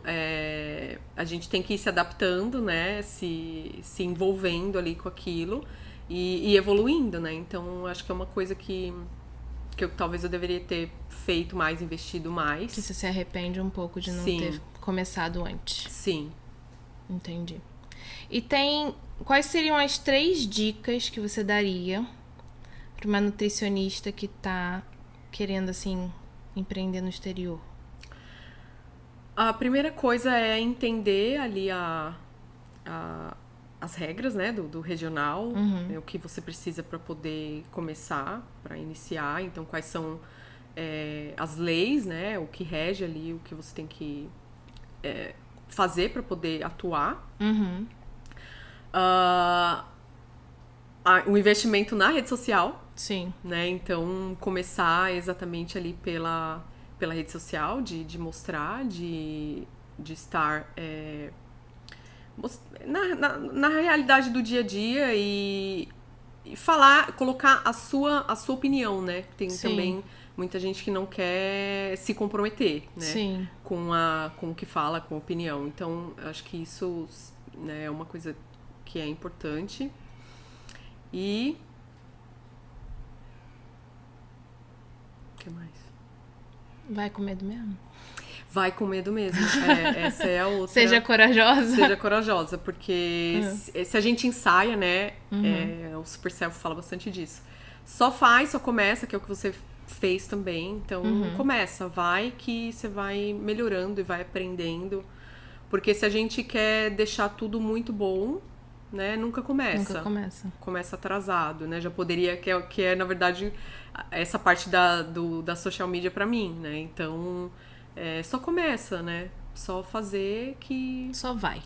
a gente tem que ir se adaptando, né, se envolvendo ali com aquilo e evoluindo, né? Então, acho que é uma coisa que talvez eu deveria ter feito mais, investido mais. Que você se arrepende um pouco de não ter começado antes. Sim. Entendi. E quais seriam as 3 dicas que você daria para uma nutricionista que tá querendo, assim, empreender no exterior? A primeira coisa é entender ali as regras, né, do regional, o que você precisa para poder começar, para iniciar. Então, quais são as leis, né, o que rege ali, o que você tem que fazer para poder atuar. O investimento na rede social. Sim. Né? Então, começar exatamente ali pela rede social, de mostrar, de estar na realidade do dia a dia e falar, colocar a sua opinião, né? Tem também muita gente que não quer se comprometer, né? Sim. Com o que fala, com a opinião. Então, acho que isso, né, é uma coisa que é importante. E... o que mais? Vai com medo mesmo? Vai com medo mesmo. Essa é a outra. Seja corajosa. Seja corajosa, porque se a gente ensaia, né? O Super Self fala bastante disso. Só faz, só começa, que é o que você fez também. Então, começa. Vai que você vai melhorando e vai aprendendo. Porque se a gente quer deixar tudo muito bom, né? Nunca começa. Nunca começa. Começa atrasado, né? Já poderia, que é na verdade, essa parte da social media pra mim, né? Então... só começa, né? Só fazer que... Só vai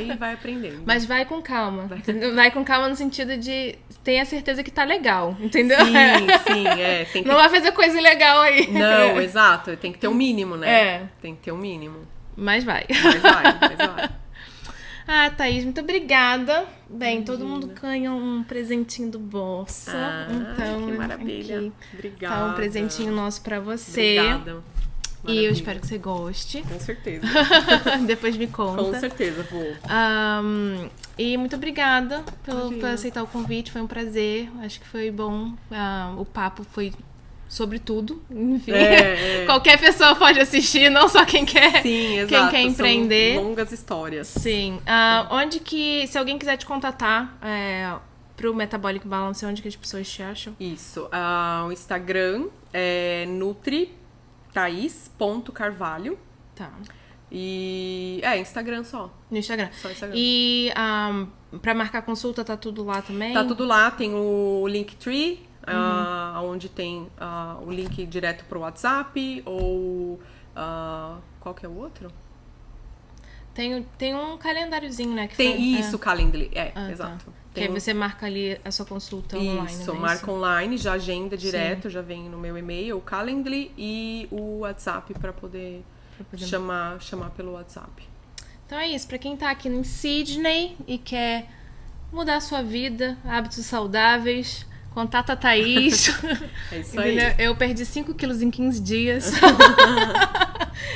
e vai aprendendo. Mas vai com calma. Vai com calma no sentido de... Tenha certeza que tá legal, entendeu? Sim. Tem que... Não vai fazer coisa ilegal aí. Não, exato. Tem que ter um mínimo, né? Tem que ter um mínimo. Mas vai. Mas vai. Ah, Thaís, muito obrigada. Bem, todo mundo ganha um presentinho do bolsa. Então, que maravilha. aqui Obrigada. tá um presentinho nosso pra você. Obrigada. E eu espero que você goste. Com certeza. Depois me conta. Com certeza, vou. E muito obrigada por aceitar o convite, foi um prazer. Acho que foi bom. O papo foi sobre tudo, enfim. Qualquer pessoa pode assistir, não só quem quer, Sim, exato. quem quer empreender. São longas histórias. Sim. Onde que, se alguém quiser te contatar pro Metabolic Balance, onde que as pessoas te acham? Isso. O Instagram é nutri.thais.carvalho. Tá. E Instagram só. No Instagram. Só Instagram. E pra marcar consulta, tá tudo lá também? Tá tudo lá, tem o Linktree, onde tem o link direto pro WhatsApp, ou qual que é o outro? Tem um calendáriozinho, né? Que Tem isso, Calendly, exato. Tá. Que aí você marca ali a sua consulta online, Isso, né? marca online, já agenda direto, já vem no meu e-mail, o Calendly e o WhatsApp pra poder chamar pelo WhatsApp. Então é isso, pra quem tá aqui em Sydney e quer mudar a sua vida, hábitos saudáveis, contata a Thaís. É isso aí. Eu perdi 5 quilos em 15 dias.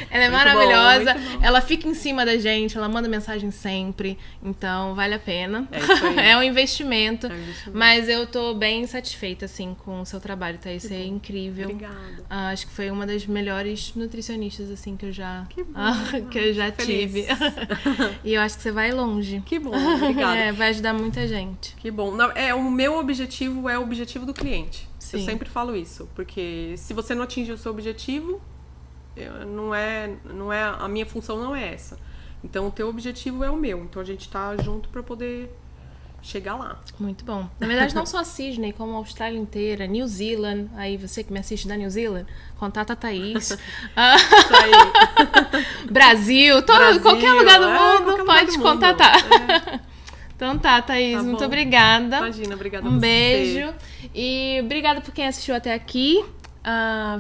Ela é Muito maravilhosa, bom. ela fica em cima da gente, ela manda mensagem sempre, então vale a pena. É isso aí. É um investimento, mas eu tô bem satisfeita, assim, com o seu trabalho, Thaís, isso é incrível. Obrigada. Acho que foi uma das melhores nutricionistas, assim, que eu já, Feliz. tive. E eu acho que você vai longe. Que bom, obrigada. Vai ajudar muita gente. Que bom. Não, o meu objetivo é o objetivo do cliente. Sim. Eu sempre falo isso, porque se você não atingir o seu objetivo, não é a minha função não é essa. Então o teu objetivo é o meu. Então a gente tá junto pra poder chegar lá. Muito bom. Na verdade, não só a Sydney, como a Austrália inteira, New Zealand. Aí você que me assiste da New Zealand, contata a Thaís. Isso aí. Brasil, qualquer lugar do mundo pode contatar. Então tá, Thaís, muito obrigada. Imagina, obrigada a você. Um beijo. E obrigada por quem assistiu até aqui.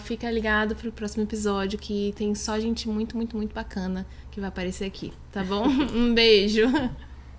Fica ligado pro próximo episódio, que tem só gente muito, muito, muito bacana que vai aparecer aqui, tá bom? Um beijo.